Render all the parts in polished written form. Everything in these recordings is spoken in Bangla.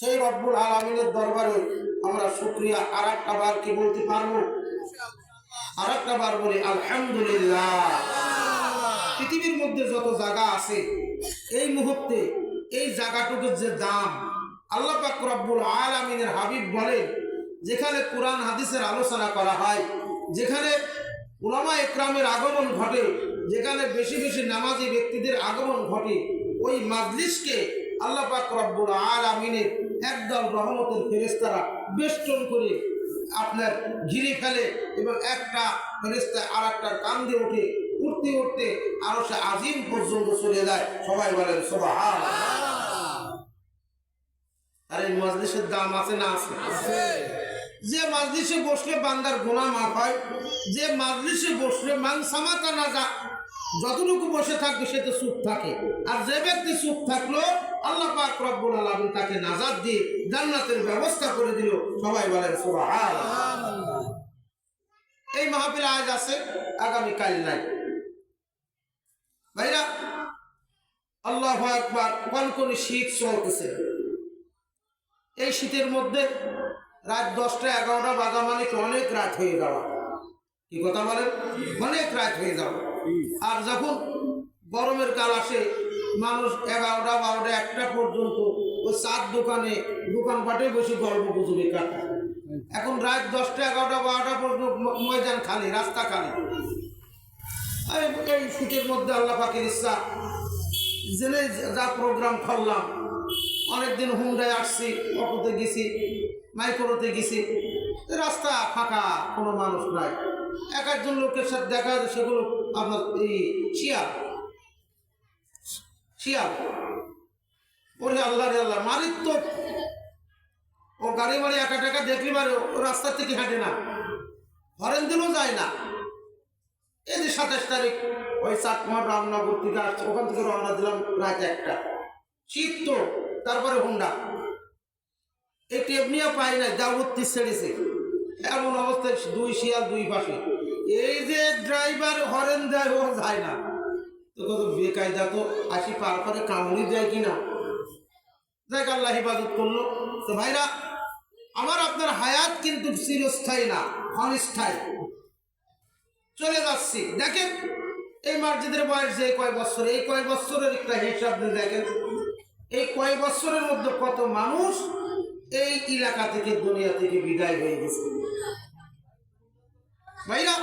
সেই রব্বুল আলামিনের দরবারে আমরা শুকরিয়া আরেকটা বার কি বলতে পারবো? আরেকটা বার বলি আলহামদুলিল্লাহ। পৃথিবীর মধ্যে যত জায়গা আছে এই মুহূর্তে এই জায়গাটুকুর যে দাম, আল্লাহ পাক রব্বুল আলামিনের হাবিব বলেন, যেখানে কোরআন হাদিসের আলোচনা করা হয়, যেখানে উলামা ইকরামের আগমন ঘটে, যেখানে বেশি বেশি নামাজি ব্যক্তিদের আগমন ঘটে, ওই মাজলিসকে আল্লাহ পাক রব্বুল আলামিনের একদল রহমতের ফেরেশতারা বেষ্টন করে আপনার ঘিরে ফেলে এবং একটা ফেরেশতা আর একটার কান দিয়ে ওঠে, উঠতে উঠতে আরো সে আজিম পর্যন্ত চলে যায়। সবাই বলেন সুবহানাল্লাহ। আর এই মাজলিসের দাম আছে না? আছে। যে মাজলিসে বসলে বান্দার গুনাহ মাফ হয়, যে মাজলিসে বসলে মান সামাতা না যা, যতটুকু বসে থাকবে সে তো চুপ থাকে, আর যে ব্যক্তি চুপ থাকলো আল্লাহ পাক রব্বুল আলামিন তাকে নাজাত দিয়ে জান্নাতের ব্যবস্থা করে দিল। সবাই বলেন সুবহানাল্লাহ। এই মাহফিল আজ আছে, আগামী কাল নাই। ভাইরা আল্লাহু আকবার, কনকনে শীত চলতেছে। এই শীতের মধ্যে রাত 10টা 11টা বাজা মানে অনেক রাত হয়ে যাওয়া। কি কথা বলেন? অনেক রাত হয়ে যাওয়া। আর যখন গরমের কাল আসে, মানুষ 11টা 12টা 1টা পর্যন্ত ওই চার দোকানে দোকানপাটে বসে গল্প গুজবে কাটায়। এখন রাত 10টা 11টা 12টা পর্যন্ত ময়দান খালি, রাস্তা খালি। এই শীতের মধ্যে আল্লাহ পাকের ইচ্ছা জেনে যা প্রোগ্রাম করলাম, অনেকদিন হুন্ডায় আসছি, অটোতে গেছি, মাইক্রোতে গেছি, রাস্তা ফাঁকা, কোনো মানুষ নাই। এক একজন লোকের সাথে দেখা যায় সেগুলো আপনার এই শিয়াল ওরে আল্লাহ রে আল্লাহ, মারাত্মক। ও গাড়ি মারি একা টাকা দেখলি মারে, ও রাস্তা থেকে হাঁটে না, হরেন দিলেও যায় না। এই যে 27 তারিখ ওই চাকমার রামনগর থেকে আসছে, ওখান থেকে রওনা দিলাম রাত 1টা, শীত তো, তারপরে হুন্ডা এই টেপ নিয়ে পাই না, দাউদ্দি ছেড়েছে, এমন অবস্থায় 2 শিয়াল 2 পাশে। এই যে ড্রাইভার হরেন দেয়, ও যায় না, তো কত বেকায়দা। তো 80 পার করে কামড়ি দেয় কিনা, দেখ আল্লাহ হিফাজত করলো। তো ভাইরা আমার আপনার হায়াত কিন্তু চিরস্থায়ী না, ক্ষণস্থায়ী। চলে যাচ্ছি। দেখেন এই মসজিদের বয়স যে কয় বছর, এই কয় বছরের একটা হিসাব দিয়ে দেখেন, এই কয় বছরের মধ্যে কত মানুষ এই এলাকা থেকে, দুনিয়া থেকে বিদায় হয়ে গেছে। ভাইরা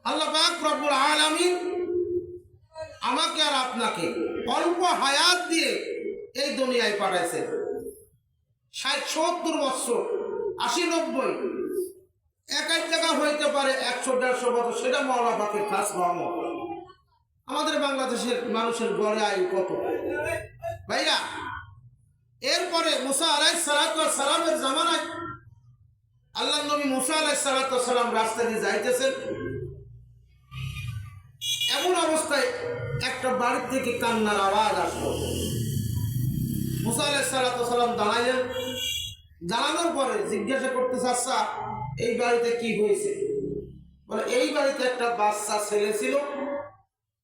আল্লাহ পাক রব্বুল আলামিন আমাকে আর আপনাকে অল্প হায়াত দিয়ে এই দুনিয়ায় পাঠাইছে। 60-70 বছর, 80-90, এক এক জায়গা হইতে পারে 100-150 বছর, সেটা মওলা পাকের খাস রহমত। আমাদের বাংলাদেশের মানুষের গড়ে আয়ু কত ভাইরা? এরপরে মুসা আলাইহিস সালাতু ওয়াস সালামের জামানায় আল্লাহর নবী মুসা আলাইহিস সালাতু ওয়াস সালাম রাস্তা দিয়ে যাইতেছেন, এমন অবস্থায় একটা বাড়ি থেকে কান্নার আওয়াজ আসলো। মুসা আলাইহিস সালাতু ওয়াস সালাম দাঁড়াইলেন, দাঁড়ানোর পরে জিজ্ঞাসা করতেছে, আচ্ছা এই বাড়িতে কি হয়েছে? বলে এই বাড়িতে একটা বাচ্চা ছেলে ছিল,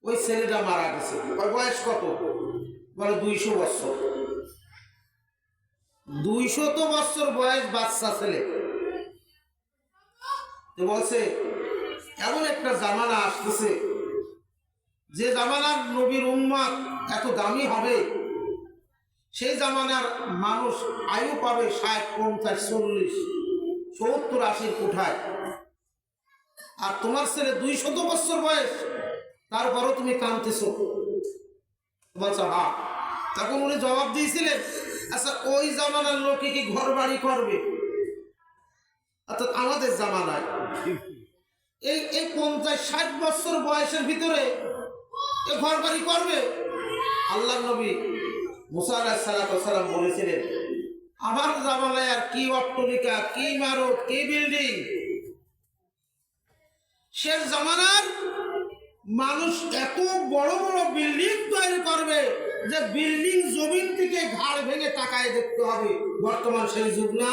ওই ছেলেটা মারা গেছে। বয়স কত? বলে 200 বছর। 200 বছর বয়স বাচ্চা ছেলে। তো বলছে এমন একটা জামানা আসতেছে, যে জামানার নবীর উম্মত এত দামি হবে, সেই জামানার মানুষ আয়ু পাবে 60, 50, 40, 70, 80 কোঠায়। আর তোমার ছেলে 200 বছর বয়স, তারপরও তুমি কাঁদতেছো। বলছো হ্যাঁ। তখন উনি জবাব দিয়েছিলেন, আচ্ছা ওই জামানার লোকে কি ঘর বাড়ি করবে? অর্থাৎ আমাদের জামানায় এই 50-60 বছর বয়সের ভিতরে এ ঘর বাড়ি করবে? আল্লাহ নবী মুসা আলাইহিস সালাতু ওয়াস সালাম বলেছিলেন, আমার জামানায় আর কি অট্টালিকা, কি ইমারত, কি বিল্ডিং। সে জামানার মানুষ এত বড় বড় বিল্ডিং তৈরি করবে যে বিল্ডিং জমিন থেকে ঘাড় ভেঙে তাকায় দেখতে হবে। বর্তমান সেই যুগ না।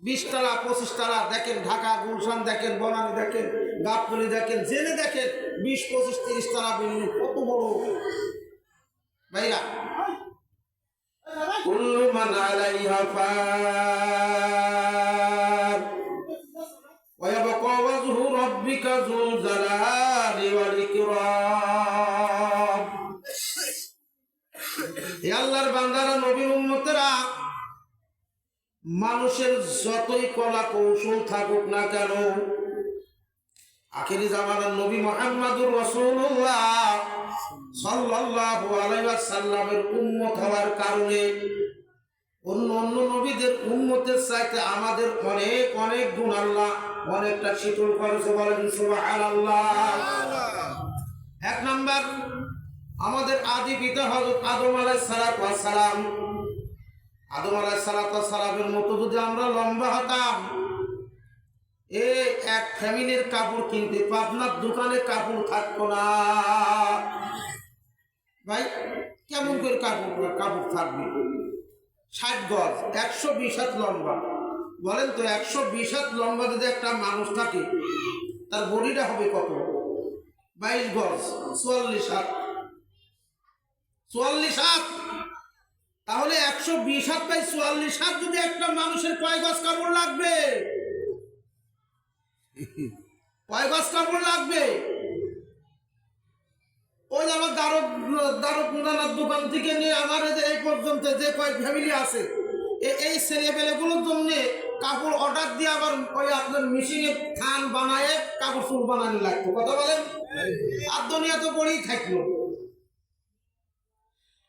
20 তলা 25 তলা দেখেন, ঢাকা গুলশান দেখেন, বনানী দেখেন, গাবতলী দেখেন, জেনে দেখেন 20, 25, 30 তলা বিল্ডিং কত বড়। ভাইরা কুল্লু মান আলাইহা ফান ওয়া ইয়াবকা ওয়াজহু রাব্বিকা যুল জালালি ওয়াল ইকরাম। হে আল্লাহর বান্দারা, নবীর উম্মতেরা, মানুষের যতই কলা কৌশল থাকুক না কেন, আখিরি জামানার নবী মুহাম্মদুর রাসূলুল্লাহ সাল্লাল্লাহু আলাইহি ওয়াসাল্লামের উম্মত হওয়ার কারণে অন্য অন্য নবীদের উম্মতের চাইতে আমাদের অনেক অনেক গুণ আল্লাহ অনেকটা শীতল করেছে। বলেন সুবহানাল্লাহ। এক নাম্বার, আমাদের আদি পিতা হযরত আদম আলাইহিস সালাম, আদম আলাইহিস সালামের মতো যদি আমরা লম্বা হতাম, এক ফ্যামিলির কাপড় কিনতে পাবনার দোকানে কাপড় থাকতো না। ভাই কেমন করে কাপড় থাকবে? 60 গজ, 120 হাত লম্বা। বলেন তো 120 হাত লম্বা যদি একটা মানুষ থাকে, তার বডিটা হবে কত? 22 গজ, 44 হাত। 44 হাত, তাহলে 120 হাত বাই 44 হাত যদি একটা মানুষের কয় গজ কাপড় লাগবে? কয় গজ কাপড় লাগবে? ওই আমার দারুনার দোকান থেকে নিয়ে আমার এই পর্যন্ত যে কয় ফ্যামিলি আছে, এই ছেলেপেলেগুলোর জন্য কাপড় অর্ডার দিয়ে আবার ওই আপনার মেশিনে থান বানায় কাপড় চুল বানানো লাগতো। কথা বলেন, আর দুনিয়া তো পড়েই থাকলো।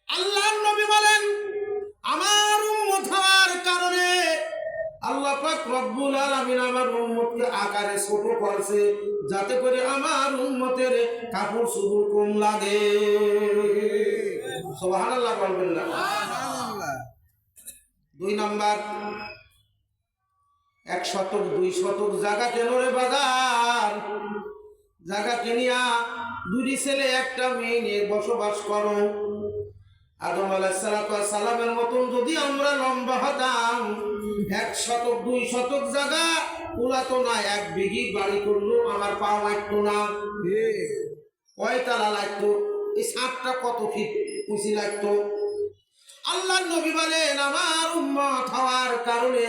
আল্লাহর নবী বলেন, আমার উম্মত হওয়ার কারণে আল্লাহ পাক রব্বুল আলামিন আমার উম্মতকে আকারে ছোট করছে, যাতে করে আমার উম্মতের কাপড় চোপড় কম লাগে। সুবহানাল্লাহ বলবেন না? সুবহানাল্লাহ। 2 নাম্বার, 1 শতক 2 শতক জায়গা কেন রে বাজার? জায়গা কিনিয়া 2 ছেলে 1টা মেয়ে নিয়ে বসবাস করো। আদম আলাইহিস সালামের মতন যদি আমরা লম্বা হতাম, 1 শতক 2 শতক জায়গা কুলাতো না, 1 বিঘি বাড়ি করলো আমার পা মারতো না। কয়তালা লাগতো? এই ছাদটা কত ফিট উঁচু লাগতো? আল্লাহর নবী বলেন, আমার উম্মত হওয়ার কারণে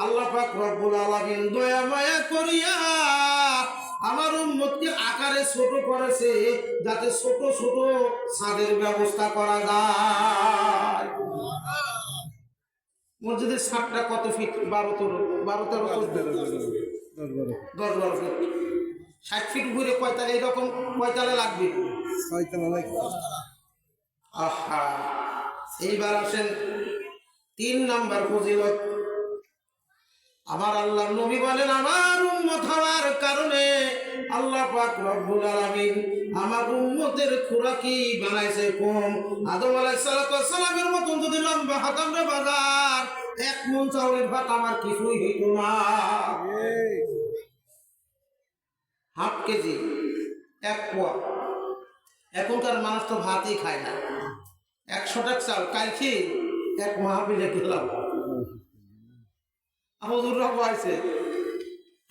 আল্লাহ পাক রব্বুল আলামিন দয়া মায়া করিয়া আমার উম্মতকে আকারে ছোট করেছে, যাতে ছোট ছোট ছাদের ব্যবস্থা করা যায়। মসজিদের ছাদটা কত ফিট? 12-13 foot, 10-12 fit. 60 ফিট ঘুরে কয়তালা? এইরকম কয়তালা লাগবে? 6 তালা লাগবে। আহা, এইবার আসেন 3 নাম্বার ফজিলত। আমার আল্লাহর নবী বলেন, আমার উম্মত হওয়ার কারণে আল্লাহ পাক রব্বুল আলামিন আমার উম্মতের খোরাকি বানাইছে কম। আদম আলাইহিস সালামের মতন যদি লম্বা হতাম রে বাজার, 1 মণ চাউলের ভাত আমার কিছুই হইত না। হাফ কেজি, 1 পোয়া। এখনকার মানুষ তো ভাতই খায় না। 100 টাকা চাল কালকে 1 মাহফিলে গেলাম, হুজুররা বলছে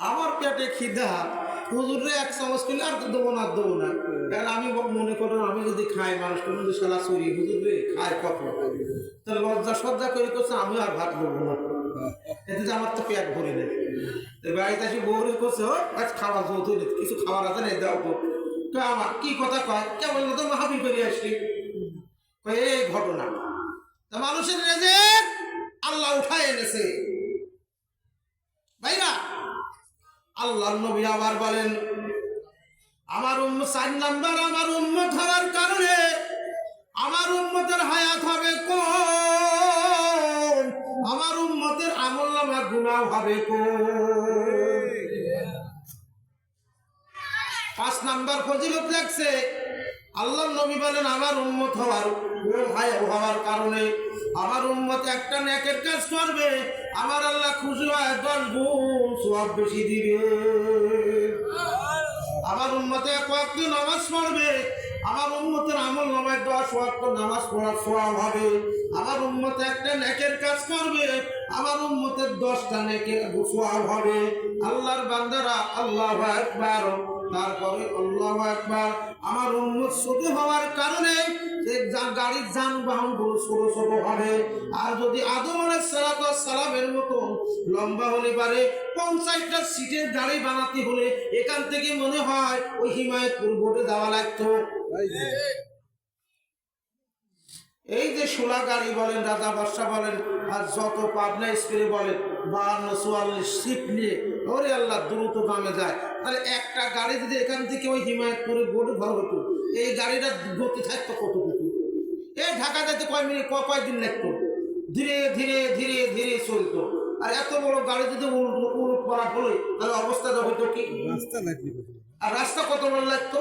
আমার পেটে খিদা, হুজুরে 1 চামচ কিনে আর দেবো না। কারণ আমি মনে করেন, আমি যদি খাই, মানুষ কোনো সালা চুরি হুজুরে খায় কত, তাহলে লজ্জা সজ্জা করে করছে, আমি আর ভাত দেবো না। এতে যে আমার তো পেট ভরে নেই। বাড়িতে আসি বউরে করছে, আজ খাবার যৌথ কিছু খাবার আছে নেই, দাও তো। আমার কি কথা কয়, কেমন তো মাহফিল করে আসলি, এই ঘটনা। তা মানুষের রেজেক আল্লাহ উঠায় এনেছে ভাইরা। আল্লাহর নবী আবার বলেন, আমার 4 নাম্বার, আমার উম্মত হওয়ার কারণে আমার উম্মতের হায়াত হবে কম, আমার উম্মতের আমলনামা গুনাহ হবে কম। 5 নাম্বার ফজিলত লাগছে। আল্লাহর নবী বলেন, আমার উম্মত হওয়ার কারণে আমার উম্মত একটা নেকের কাজ করবে, আমার আল্লাহ খুশি হয় 10 গুণ সওয়াব বেশি দিবে। আমার উম্মতে 1 ওয়াক্ত নামাজ পড়বে, আমার উম্মতের আমল নামায় 10 ওয়াক্ত নামাজ পড়ার সওয়াব হবে। আমার উম্মতে একটা নেকের কাজ করবে, আমার উম্মতের 10টা নেকের সওয়াব হবে। আল্লাহর বান্দারা আল্লাহু আকবার, তারপরে আল্লাহু আকবার। আমার উম্মত ছোট হওয়ার কারণে গাড়ির যানবাহন গুলো ছোট ছোট হবে, আর যদি আদম আলাইহিস সালামের মতো লম্বা হলে পারে 50টা সিটের গাড়ি বানাতে হলে এখান থেকে মনে হয় ওই হিমায়তপুর বোর্ডে যাওয়া লাগতো। এই যে সোলা গাড়ি বলেন, রাজা বাদশা বলেন, আর যত পাবনা স্প্রে বলেন, 52-44 সিট নিয়ে ওরে আল্লাহ দ্রুত দামে যায়। তাহলে একটা গাড়ি যদি এখান থেকে ওই হিমায়তপুরের বোর্ডে ঘর হতো, এই গাড়িটা গতি থাকতো কতটুকু? এই ঢাকা যাইতে কয় মিনিট কয়দিন লাগতো? ধীরে ধীরে ধীরে ধীরে চলতো। আর এত বড় গাড়ি যদি উলট করা হলো তাহলে অবস্থাটা হইতো কি? আর রাস্তা কত বড় লাগতো?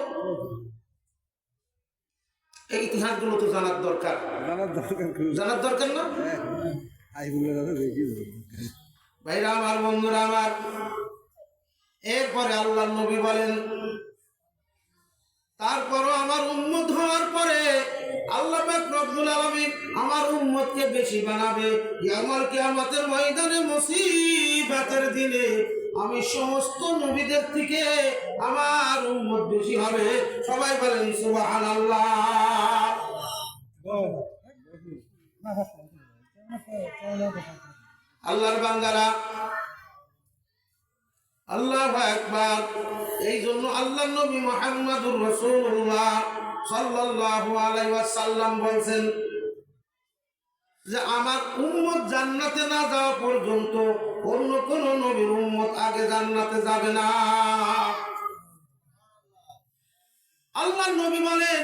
এই ইতিহাসগুলো তো জানার দরকার, জানার দরকার না ভাইরা আমার, বন্ধুরা আমার। এরপরে আল্লাহ নবী বলেন, তারপরও আমার উম্মত হওয়ার পরে আল্লাহ পাক রব্বুল আলামিন আমার উম্মতকে বেশি বানাবে। ইয়াউমুল কিয়ামতের ময়দানে মুসিবতের দিনে আমি সমস্ত নবীদের থেকে আমার উম্মত বেশি হবে। সবাই বলেন সুবহানাল্লাহ। আল্লাহর বান্দারা, আল্লাহু আকবার। এই জন্য আল্লাহ নবী মুহাম্মদুর রাসূলুল্লাহ সাল্লাল্লাহু আলাইহি ওয়াসাল্লাম বলেন যে আমার উম্মত জান্নাতে না যাওয়া পর্যন্ত অন্য কোন নবীর উম্মত আগে জান্নাতে যাবে না। আল্লাহ নবী বলেন,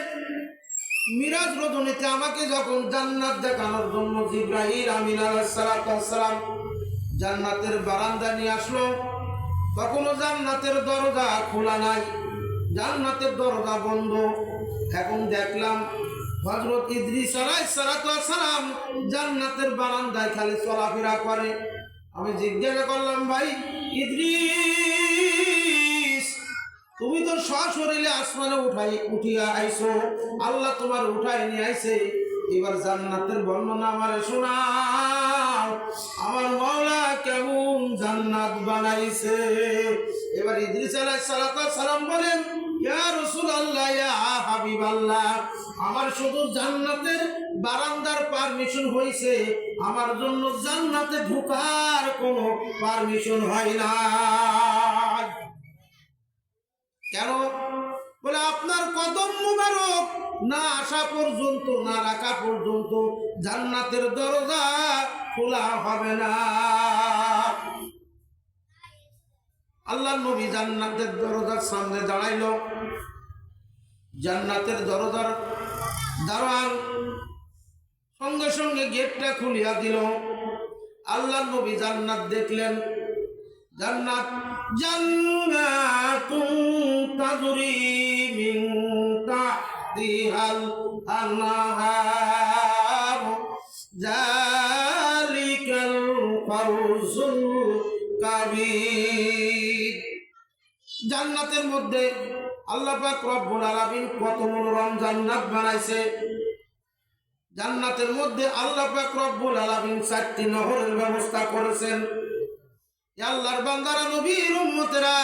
মিরাজ রজনীতে আমাকে যখন জান্নাত দেখানোর জন্য জিবরাইল আমিন আলাইহিস সালাম জান্নাতের বারান্দা নিয়ে আসলো, তখনও জান্নাতের দরজা খোলা নাই, জান্নাতের দরজা বন্ধ। এখন দেখলাম হযরত ইদ্রিস আলাইহিস সালাম জান্নাতের বারান্দায় খালি চলাফেরা করে। আমি জিজ্ঞাসা করলাম, ভাই ইদ্রিস, তুমি তো সশরীরে আসমানে উঠিয়া আইছো, আল্লাহ তোমার উঠাই নিয়ে আইছে, এবার জান্নাতের বর্ণনা আমারে শোনাও, আমার মাওলা কেমন জান্নাত বানাইছে। এবার ইদ্রিস আলাইহিস সালাম বলেন, ইয়া রাসূলুল্লাহ, ইয়া হাবিবাল্লাহ, আমার শুধু জান্নাতের বারান্দার পারমিশন হইছে, আমার জন্য জান্নাতে ঢোকার কোনো পারমিশন হয় না। কেন? বলে আপনার কদম মুবারক না আসা পর্যন্ত, না রাখা পর্যন্ত জান্নাতের দরজা খোলা হবে না। আল্লাহ নবী জান্নাতের দরজার সামনে দাঁড়াইল, জান্নাতের দরজার দারোয়ান সঙ্গে সঙ্গে গেটটা খুলিয়া দিল। আল্লাহ নবী জান্নাত দেখলেন, জান্নাত জান্নাতুন তাজরি মিন তাহতিহাল আনহার যালিকাল ফাউজুল কাবীর। জান্নাতের মধ্যে আল্লাহ পাক রব্বুল আলামিন কত মনোরম জান্নাত বানাইছে। জান্নাতের মধ্যে আল্লাহ পাক রব্বুল আলামিন 4টি নহরের ব্যবস্থা করেছেন। আল্লাহর বান্দারা, নবীর উম্মতেরা,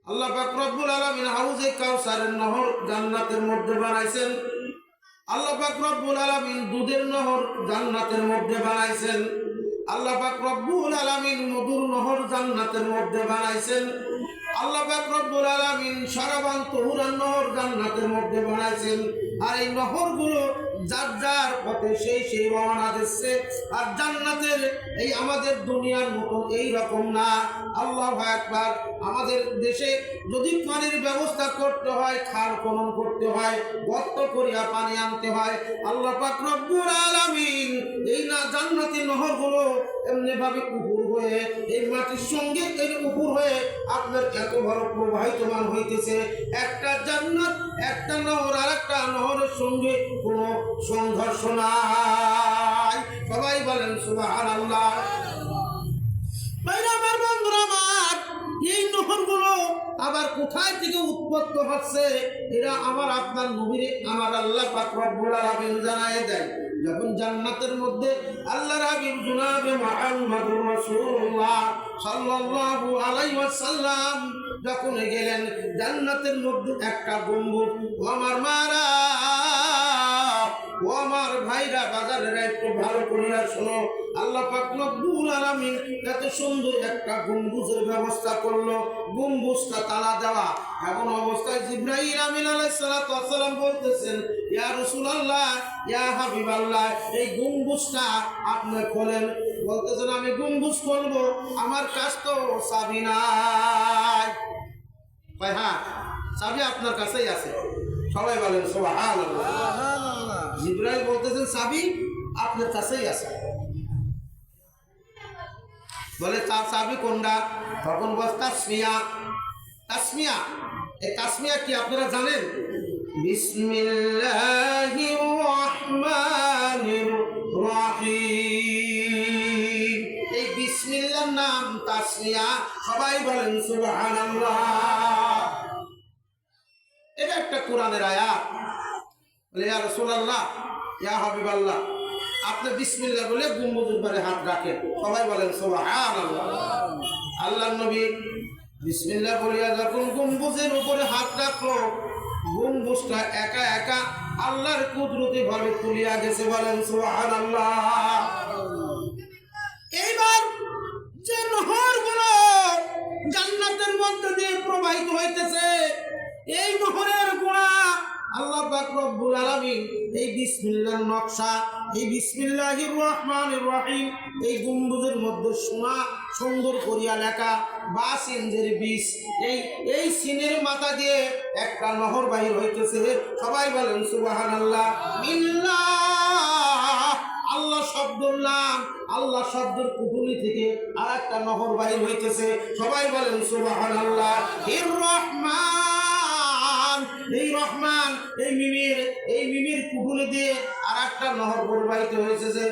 আল্লাহ পাক রব্বুল আলামিন হাউজে কাউসারের নহর জান্নাতের মধ্যে বানাইছেন। আল্লাহ পাক রব্বুল আলামিন দুধের নহর জান্নাতের মধ্যে বানাইছেন। আল্লাহ পাক রব্বুল আলামিন মধুর নহর জান্নাতের মধ্যে বানাইছেন। আল্লাহ পাক রব্বুল আলামিন সারাবান তহুরান নহর জান্নাতের মধ্যে বানাইছেন। আর এই নহরগুলো যার যার পথে সেই রওনা দিচ্ছে। আর জান্নাতের এই আমাদের দুনিয়ার মতো এই রকম না। আল্লাহু আকবার। আমাদের দেশে যদি পানির ব্যবস্থা করতে হয়, খাল খনন করতে হয়, গর্ত করিয়া পানি আনতে হয়, আল্লাহ পাক রব্বুল আলামিন এই না জান্নাতি নহরগুলো এমনি ভাবে উপর হয়ে এই মাটির সঙ্গে এর উপর হয়ে আপনার এত বড় প্রবাহিতমান হইতেছে। একটা জান্নাত, একটা নহর আর একটা নহরের সঙ্গে কোনো সংঘর্ষ নাই। সবাই বলেন সুবহানাল্লাহ। আমার বন্ধুরা আমার, এই নহরগুলো আবার কোথায় থেকে উৎপন্ন হচ্ছে এরা আমার আপনার নবীরে আমার আল্লাহ পাক রব্বুল আলামিন জানায় দেয়। যখন জান্নাতের মধ্যে আল্লাহর হাবিব জনাবে মুহাম্মদুর রাসূলুল্লাহ সাল্লাল্লাহু আলাইহি ওয়াসাল্লাম যখন গেলেন, জান্নাতের মধ্যে একটা গম্বুজ, আমার মারা ও আমার ভাইরা বাজারের একটু ভালো করিয়া শোনো, আল্লাহ পাক রব্বুল আলামিন এত সুন্দর একটা গম্বুজের ব্যবস্থা করলো, গম্বুজটা তালা দেওয়া। এমন অবস্থায় জিবরাইল আমিন আলাইহিস সালাতু ওয়াস সালাম বলতেছেন, ইয়া রাসূলুল্লাহ, ইয়া হাবিবাল্লাহ, এই গম্বুজটা আপনি খোলেন। বলতেছেন, আমি গম্বুজ খুলবো, আমার কাছ তো চাবি নাই। ভাই হ্যাঁ, চাবি আপনার কাছেই আছে। সবাই বলেন সুবহানাল্লাহ। জিবরাইল বলতেছেন, চাবি আপনার কাছেই আছে। বলে চাবি কোনটা? তখন বল তাসমিয়া। তাসমিয়া, এই তাসমিয়া কি আপনারা জানেন? বিসমিল্লাহির রহমানির রহিম, এই বিসমিল্লাহর নাম তাসমিয়া। সবাই বলেন সুবহানাল্লাহ। এটা একটা কোরআনের আয়াত। বলে ইয়া রাসূলুল্লাহ, ইয়া হাবিবাল্লাহ, আপনি বিসমিল্লাহ বলে গম্বুজের উপরে হাত রাখেন। সবাই বলেন সুবহানাল্লাহ। আল্লাহর নবী বিসমিল্লাহ বলিয়া যখন গম্বুজের উপরে হাত রাখলো, গম্বুজটা একা একা আল্লাহর কুদরতি ভাবে তুলিয়া গেছে। বলেন সুবহানাল্লাহ। এইবার যে নহরগুলো জান্নাতের মধ্যে দিয়ে প্রবাহিত হইতেছে, এই নহরের গোড়া আল্লাহ পাক রব্বুল আলামিন এই বিসমিল্লাহর নকশা, এই বিসমিল্লাহির রহমানির রহিম, এই গম্বুজের মধ্যে সোনা সুন্দর করিয়া লেখা বাসিনজের বিষ, এই সিনের মাথা দিয়ে একটা নহর বাহির হইতেছে। সবাই বলেন সুবহানাল্লাহ। ইল্লাহ, আল্লাহ শব্দের নাম, আল্লাহ শব্দের কুটুনি থেকে আর একটা নহর বাহির হইতেছে। সবাই বলেন সুবহানাল্লাহ। এর রহমান, এই রহমান, এই মিমির কুটুনি দিয়ে আর একটা নহর প্রবাহিত হইতেছে।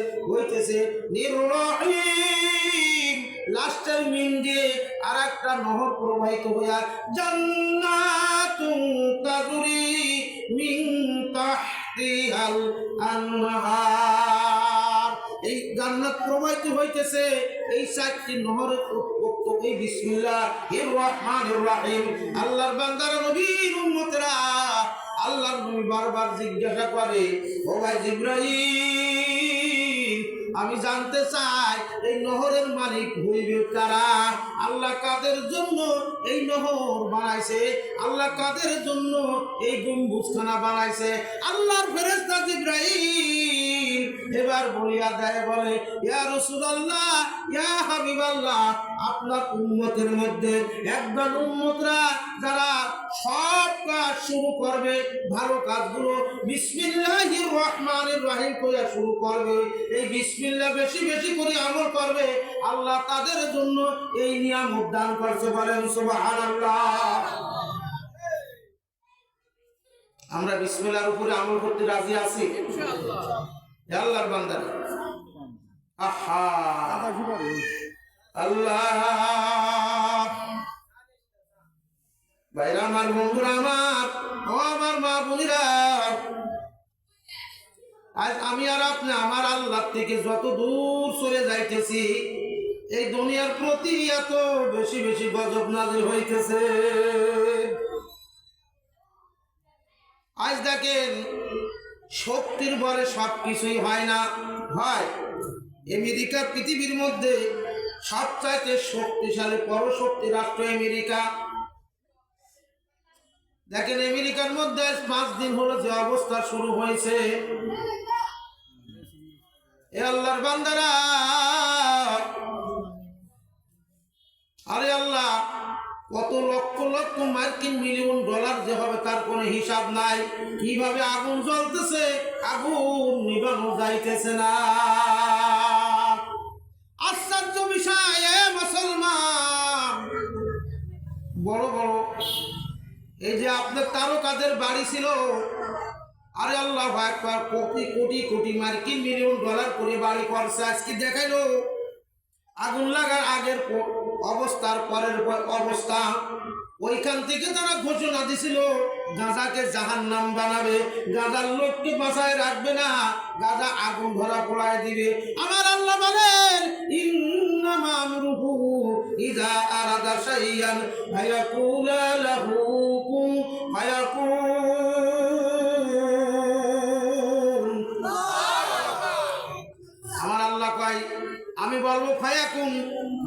নির্রহিম, লাস্টের মিম দিয়ে আর একটা নহর প্রবাহিত হইয়া জান্নাতুন তাজরি মিন তাহতিহাল আনহার, এই জান্নাত প্রবাহিত হইতেছে। এই চারটি নহরের উৎপত্তি এই বিসমিল্লাহির রহমানির রহিম। আল্লাহর বান্দারা, নবীর উম্মতেরা, আল্লাহর নবী বারবার জিজ্ঞাসা করে, ও ভাই জিবরাইল, আমি জানতে চাই এই নহরের মালিক হইবে কারা? আল্লাহ কাদের জন্য এই নহর বানাইছে? আল্লাহ কাদের জন্য এই গম্বুজখানা বানাইছে? আল্লাহর ফেরেশতা জিবরাইল এবার বলিয়া দেয়, বলে ইয়া রাসূলুল্লাহ, ইয়া হাবিবাল্লাহ, আপনার উম্মতের মধ্যে একদল উম্মতরা যারা সব কাজ শুরু করবে, ভালো কাজগুলো বিসমিল্লাহির রহমানির রহিম করে শুরু করবে, এই বিসমিল্লাহ বেশি বেশি করে আমল করবে, আল্লাহ তাদের জন্য এই নিয়ামত দান করছে। বলেন সুবহানাল্লাহ। আমরা বিসমিল্লাহর উপরে আমল করতে রাজি আছি ইনশাআল্লাহ। আল্লাহর বান্দারা, আহা আল্লাহ, ভাইরা আমার, বন্ধুরা আমার, ও আমার মা বোনেরা, আজ আমি আর আপনি আমার আল্লাহ থেকে যত দূর চলে যাইতেছি, এই দুনিয়ার প্রতি এত বেশি বেশি গজব নাযিল হইতেছে। আজ দেখেন, শক্তির বলে সব কিছুই হয় না। হয় আমেরিকা পৃথিবীর মধ্যে সবচাইতে শক্তিশালী পরশক্তি রাষ্ট্র আমেরিকা। দেখেন, আমেরিকার মধ্যে 5 দিন হলো যে অবস্থা শুরু হয়েছে, এ আল্লাহর বান্দারা, আরে আল্লাহ, কত লক্ষ লক্ষ মার্কিন মিলিয়ন ডলার যে হবে তার কোনো হিসাব নাই। কিভাবে আগুন জ্বলতেছে, আগুন নিভানো যাইতেছে না। আশ্চর্য বিষয়, এ মুসলমান, বড় বড় এই যে আপনার তারকাদের বাড়ি ছিল, আরে আল্লাহ একবার কোটি কোটি কোটি মার্কিন মিলিয়ন ডলার করে বাড়ি করছে, আজকে দেখাইলো আগুন লাগার আগের অবস্থার পরের অবস্থা। ওইখান থেকে তারা ঘোষণা দিছিল গাজাকে জাহান্নাম বানাবে, গাজার লোককে বাঁচায় রাখবে না, গাজা আগুন ধরা পড়ায় দিবে। আমার আল্লাহ বলেন, ইন্নামা আমরুহু ইযা আরাদা শাইআন ফায়াকুলা লাহু কুন ফায়াকুন। আমি বলবো ফায়াকুন,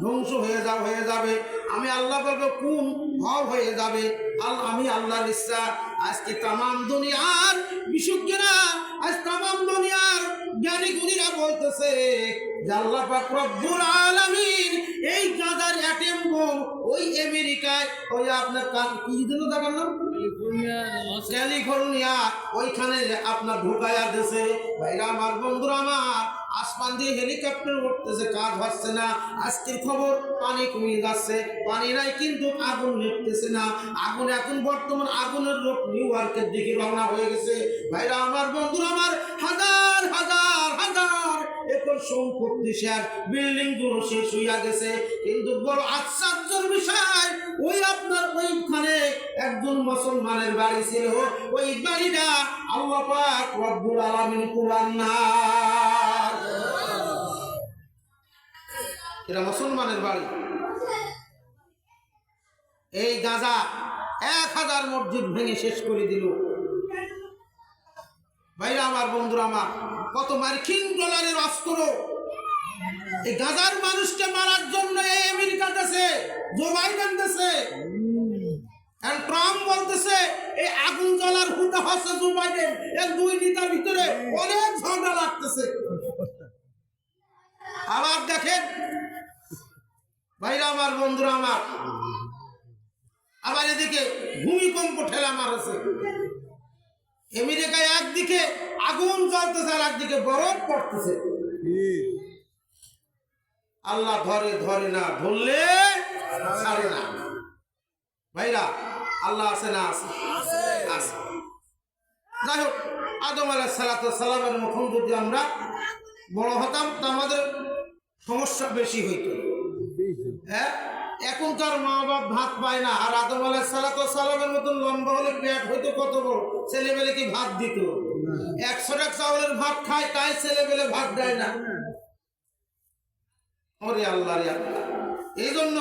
ধ্বংস হয়ে যাবে। আমি আল্লাহ বলবো কুন, হও হয়ে যাবে। আমি আল্লাহর ইচ্ছা। আজকে তামাম দুনিয়ার বিশুদ্ধরা, আজ তামাম দুনিয়ার জ্ঞানী গুণীরা বলতেছে যে আল্লাহ পাক রব্বুল আলামিন এই গাজার অ্যাটম বোম ওই আমেরিকায়, ওই আপনার কি দিল দেখার নাম, ক্যালিফোর্নিয়া, ওইখানে আপনার ঢুকাইয়া দিয়েছে। ভাইরা আমার, বন্ধুরা আমার, আসমান দিয়ে হেলিকপ্টার উঠতেছে, কাজ হচ্ছে না। আজকের খবর পানি কমিয়ে যাচ্ছে, পানি নাই কিন্তু আগুন নিভতেছে না। আগুন এখন বর্তমান আগুনের রোগ নিউ ইয়র্কের দিকে রওনা হয়ে গেছে। ভাইরা আমার, বন্ধুরা আমার, হাজার হাজার হাজার একর সম্পত্তি শেয়ার, বিল্ডিং গুলো শেষ হইয়া গেছে। কিন্তু বড় আশ্চর্যের বিষয়, ওই আপনার ওইখানে একজন মুসলমানের বাড়ি ছিল। ওই বাড়িটা আল্লাহ পাক রব্বুল আলামিন কুরআন না, এটা মুসলমানের বাড়ি। এই গাজা 1000 মসজিদ ভেঙে শেষ করে দিল। ভাইরা আমার, বন্ধুরা আমার, কত মার্কিন ডলারের অস্ত্র এই গাজার মানুষকে মারার জন্য এই আমেরিকা দেশে, জো বাইডেন দেশে, ট্রাম্প বলতেছে এই আগুন জ্বলার হুটা হচ্ছে জো বাইডেন। এর দুই নেতার ভিতরে অনেক ঝগড়া লাগতেছে। আবার দেখেন ভাইরা আমার, বন্ধুরা আমার, আবার এদিকে ভূমিকম্প ঠেলা মারছে। আমেরিকায় একদিকে আগুন জ্বলতেছে আর একদিকে বরফ পড়তেছে। আল্লাহ ধরে ধরে না, ধরলে ছাড়ে না। ভাইরা, আল্লাহ আছে না? আছে। যাই হোক, আদম আলাইহিস সালামের মতন যদি আমরা বড় হতাম তো আমাদের সমস্যা বেশি হইতো। হ্যাঁ, এখনকার মা বাপ ভাত পায় না, আর আদম আলাইহিস সালামের মতন লম্বা হলে পেট হইতো কত বড়, ছেলেবেলে কি ভাত দিত? 100 টাকা চাউলের ভাত খায়, তাই ছেলেবেলে ভাত দেয় না। ওরে আল্লাহ রে আল্লাহ। এই জন্য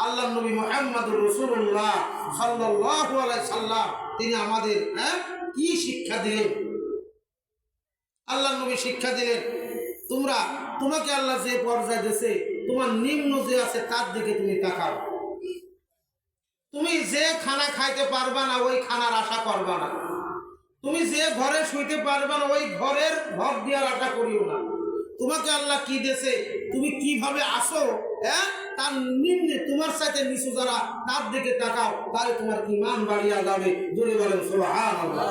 আল্লাহ নবী মুহাম্মদুর রাসূলুল্লাহ সাল্লাল্লাহু আলাইহি সাল্লাম তিনি আমাদের কি শিক্ষা দিলেন? আল্লাহ নবী শিক্ষা দিলেন, তোমাকে আল্লাহ যে পর্যায়ে দিয়েছে, তোমার নিম্ন যে আছে তার দিকে তুমি তাকাও। তুমি যে খানা খাইতে পারবা না ওই খানার আশা করবা না। তুমি যে ঘরে শুইতে পারবা না ওই ঘরের ঘর দেওয়ার আশা করিও না। তোমাকে আল্লাহ কি দিয়েছে, তুমি কিভাবে আসো, তার নিম্নে তোমার সাথে নিচু যারা তার দিকে তাকাও, তাহলে তোমার ঈমান বাড়িয়া যাবে। জোরে বলেন সুবহানাল্লাহ।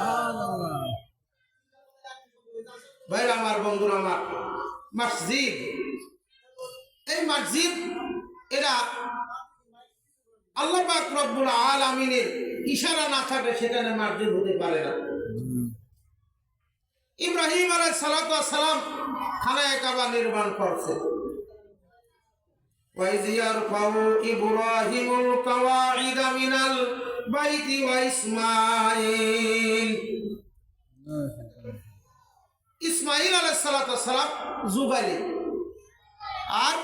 ভাইরা আমার, বন্ধুরা আমার, মসজিদ, এই মসজিদ এরা আল্লাহ পাক রব্বুল আলামিনের ইশারা না থাকলে সেখানে মসজিদ হতে পারে না। ইব্রাহিম আলাইহিস সালাম খানায়ে কাবা নির্মাণ করছে। ওয়াইজ ইয়ারফাউ ইব্রাহিমুল কাওয়াইদা মিনাল বাইতি ওয়া ইসমাঈল আলাইহিস সালাম যুগালি, আর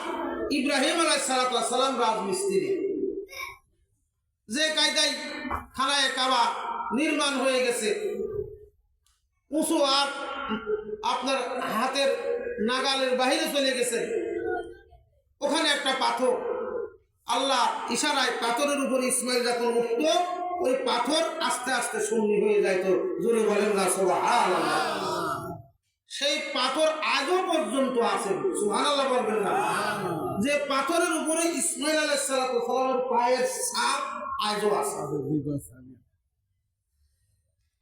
ইব্রাহিম আলাইহিস সালাম রাজমিস্ত্রি। যে কায়দায় খানায়ে কাবা নির্মাণ হয়ে গেছে, উঁচু আর আপনার হাতের নাগালের বাহিরে চলে গেছে, ওখানে একটা পাথর, আল্লাহ ইশারায় পাথরের উপর ইসমাইল যখন উঠত, ওই পাথর আস্তে আস্তে শূন্য হয়ে যাইত। জোরে বলেন না সুবহানাল্লাহ। সেই পাথর আজও পর্যন্ত আছে, সুবহানাল্লাহ বলবেন না? যে পাথরের উপরে ইসমাইল আলাইহিস সালামের পায়ের ছাপ আজও আছে।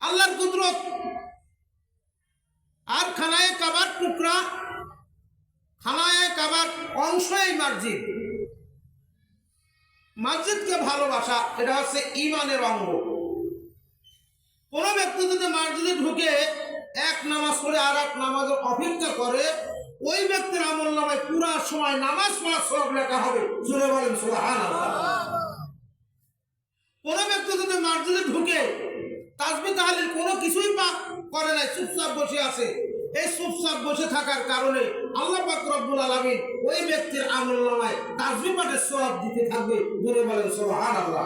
আল্লাহর কুদরত। আর খানায়ে কাবার টুকরা, খানায়ে কাবার অংশ এই মসজিদ। মসজিদকে ভালোবাসা, এটা হচ্ছে ঈমানের অঙ্গ। কোন ব্যক্তি যদি মসজিদে ঢুকে এক নামাজ পড়ে আর এক নামাজের অপেক্ষা করে, ওই ব্যক্তির আমলনামায় পুরা সময় নামাজ পড়ার সওয়াব লেখা হবে। জোরে বলেন সুবহানাল্লাহ। কোন ব্যক্তি যদি মসজিদে ঢুকে তাসবিহ তাহলিল কোনো কিছুই করে নাই, চুপচাপ বসে আছে, এই চুপচাপ বসে থাকার কারণে আল্লাহ পাক রব্বুল আলামিন ওই ব্যক্তির আমলনামায় তাসবিহ পাঠের সওয়াব দিতে থাকবে। জোরে বলেন সুবহানাল্লাহ।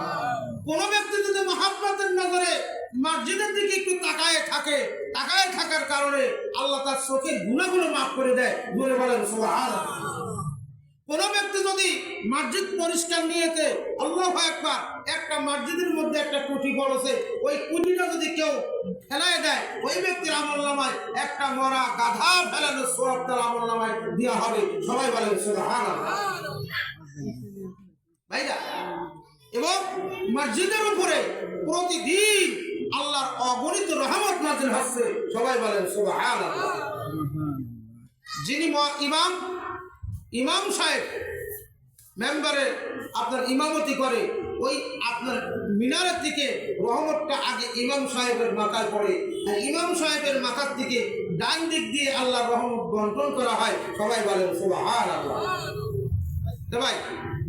কোন ব্যক্তি যদি মহাব্বতের নজরে মসজিদের দিকে একটু তাকায় থাকার কারণে আল্লাহ তার চোখের গুনাহগুলো মাফ করে দেয়। জোরে বলেন সুবহানাল্লাহ। কোন ব্যক্তি যদি মসজিদ পরিষ্কার নিয়েছে আল্লাহু আকবার, একটা মসজিদের মধ্যে একটা কুঠি পড়েছে, ওই কুঠিটা যদি কেউ ফেলায় দেয়, ওই ব্যক্তির আমলনামায় একটা মরা গাধা ফেলানোর সওয়াব তার আমলনামায় দেওয়া হবে। সবাই বলেন সুবহানাল্লাহ। ভাইরা, এবং মসজিদের উপরে প্রতিদিন আল্লাহর অগণিত রহমত নাযিল হচ্ছে। সবাই বলেন সুবহানাল্লাহ। যিনি ইমাম সাহেব মেম্বারে আপনার ইমামতি করে, ওই আপনার মিনারের দিকে রহমতটা আগে ইমাম সাহেবের মাথায় পড়ে, আর ইমাম সাহেবের মাথার দিকে ডান দিক দিয়ে আল্লাহর রহমত বন্টন করা হয়। সবাই বলেন সুবহানাল্লাহ। ভাই,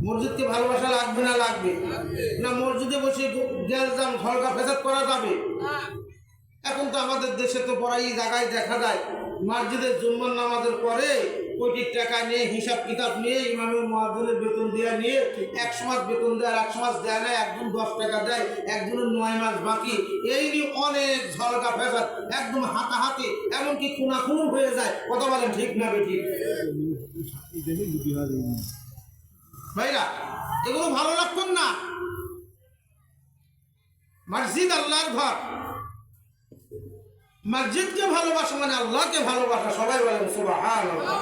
মসজিদকে ভালোবাসা লাগবে না? লাগবে না? মসজিদে বসে গ্যালজাম ঝলকা ফেসাদ করা যাবে? এখন তো আমাদের দেশে তো প্রায় জায়গায় দেখা যায় মসজিদের জুম্মার নামাজের পরে কোটি টাকা নিয়ে হিসাব কিতাব নিয়ে ইমামের মুয়াজ্জিনের বেতন দেওয়া নিয়ে 1 মাস বেতন দেয়, 1 মাস দেয় না, একজন 10 টাকা দেয়, একজনের 9 মাস বাকি, এই নিয়ে অনেক ঝলকা ফেসাদ, একদম হাতাহাতি, এমনকি খুনাখুন হয়ে যায়। কথা বলেন ঠিক না বেঠিক? ভাইরা, এগুলো ভালো লক্ষণ না। মসজিদ আল্লাহর ঘর, মসজিদকে ভালোবাসা মানে আল্লাহকে ভালোবাসা। সবাই বলেন সুবহানাল্লাহ।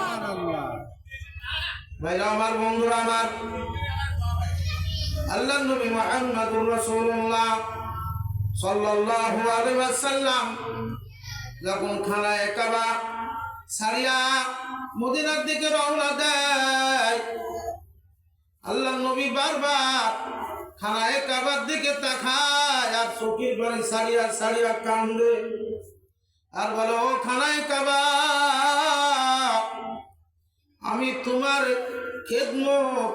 ভাইরা আমার, বন্ধুরা আমার, আল্লাহর নবী মুহাম্মদুর রাসূলুল্লাহ সাল্লাল্লাহু আলাইহি ওয়াসাল্লাম যখন খানায়ে কাবা সারিয়া মদিনার দিকে রওনা দেয়, আল্লাহর নবী বারবার খানায়ে কাবার দিকে তাকায় আর চোখের পানি সারিয়া সারিয়া কান্দে আর বলো, ও খানায়ে কাবা, আমি তোমার খেদমত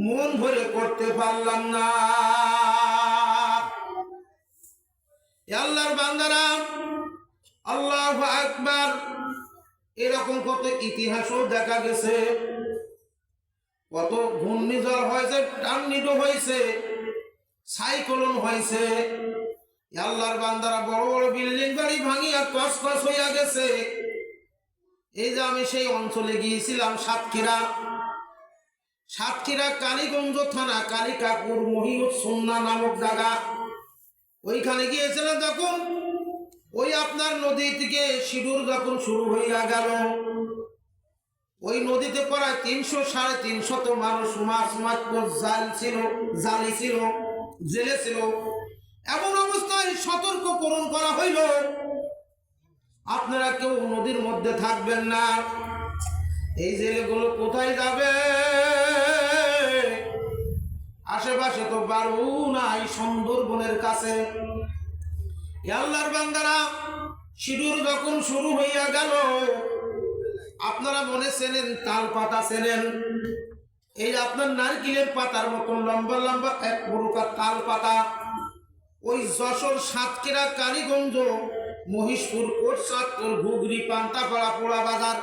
মন ভরে করতে পারলাম না। আল্লাহর বান্দারা, আল্লাহু আকবার, এরকম কত ইতিহাসও দেখা গেছে, কত ঘূর্ণিঝড় হয়েছে, টার্নিডো হয়েছে, সাইক্লোন হয়েছে। আল্লাহর বান্দারা বড় বড় বিল্ডিং বাড়ি ভাঙিয়া কসকস হইয়া গেছে। এই যে আমি সেই অঞ্চলে গিয়েছিলাম, সাতক্ষীরা কালীগঞ্জ থানা, কালিকাপুর মহিউত সুন্না নামক জায়গা, ওইখানে গিয়েছিলাম। যখন ওই আপনার নদী থেকে সিঁদুর যখন শুরু হইয়া গেল, ওই নদীতে প্রায় 300-350 মানুষ মাছ জালি ছিল, জেলে ছিল। এমন অবস্থায় সতর্ককরণ করা হইল, আপনারা কেউ নদীর মধ্যে থাকবেন না। এই জেলেগুলো কোথায় যাবে? আশেপাশে তো বারু নাই, সুন্দরবনের কাছে। আল্লাহর বান্দারা, সিঁদুর যখন শুরু হইয়া গেল, আপনারা মনে চেনেন তাল পাতা চেনেন? এই আপনার নারকেলের পাতার মতন লম্বা লম্বা এক প্রকার তাল পাতা। ওই যশোর, সাতক্ষীরা, কালীগঞ্জ, মহিষপুর, কোটচাঁদপুর, ঘুগরি, পান্তাপাড়া, পোড়া বাজার,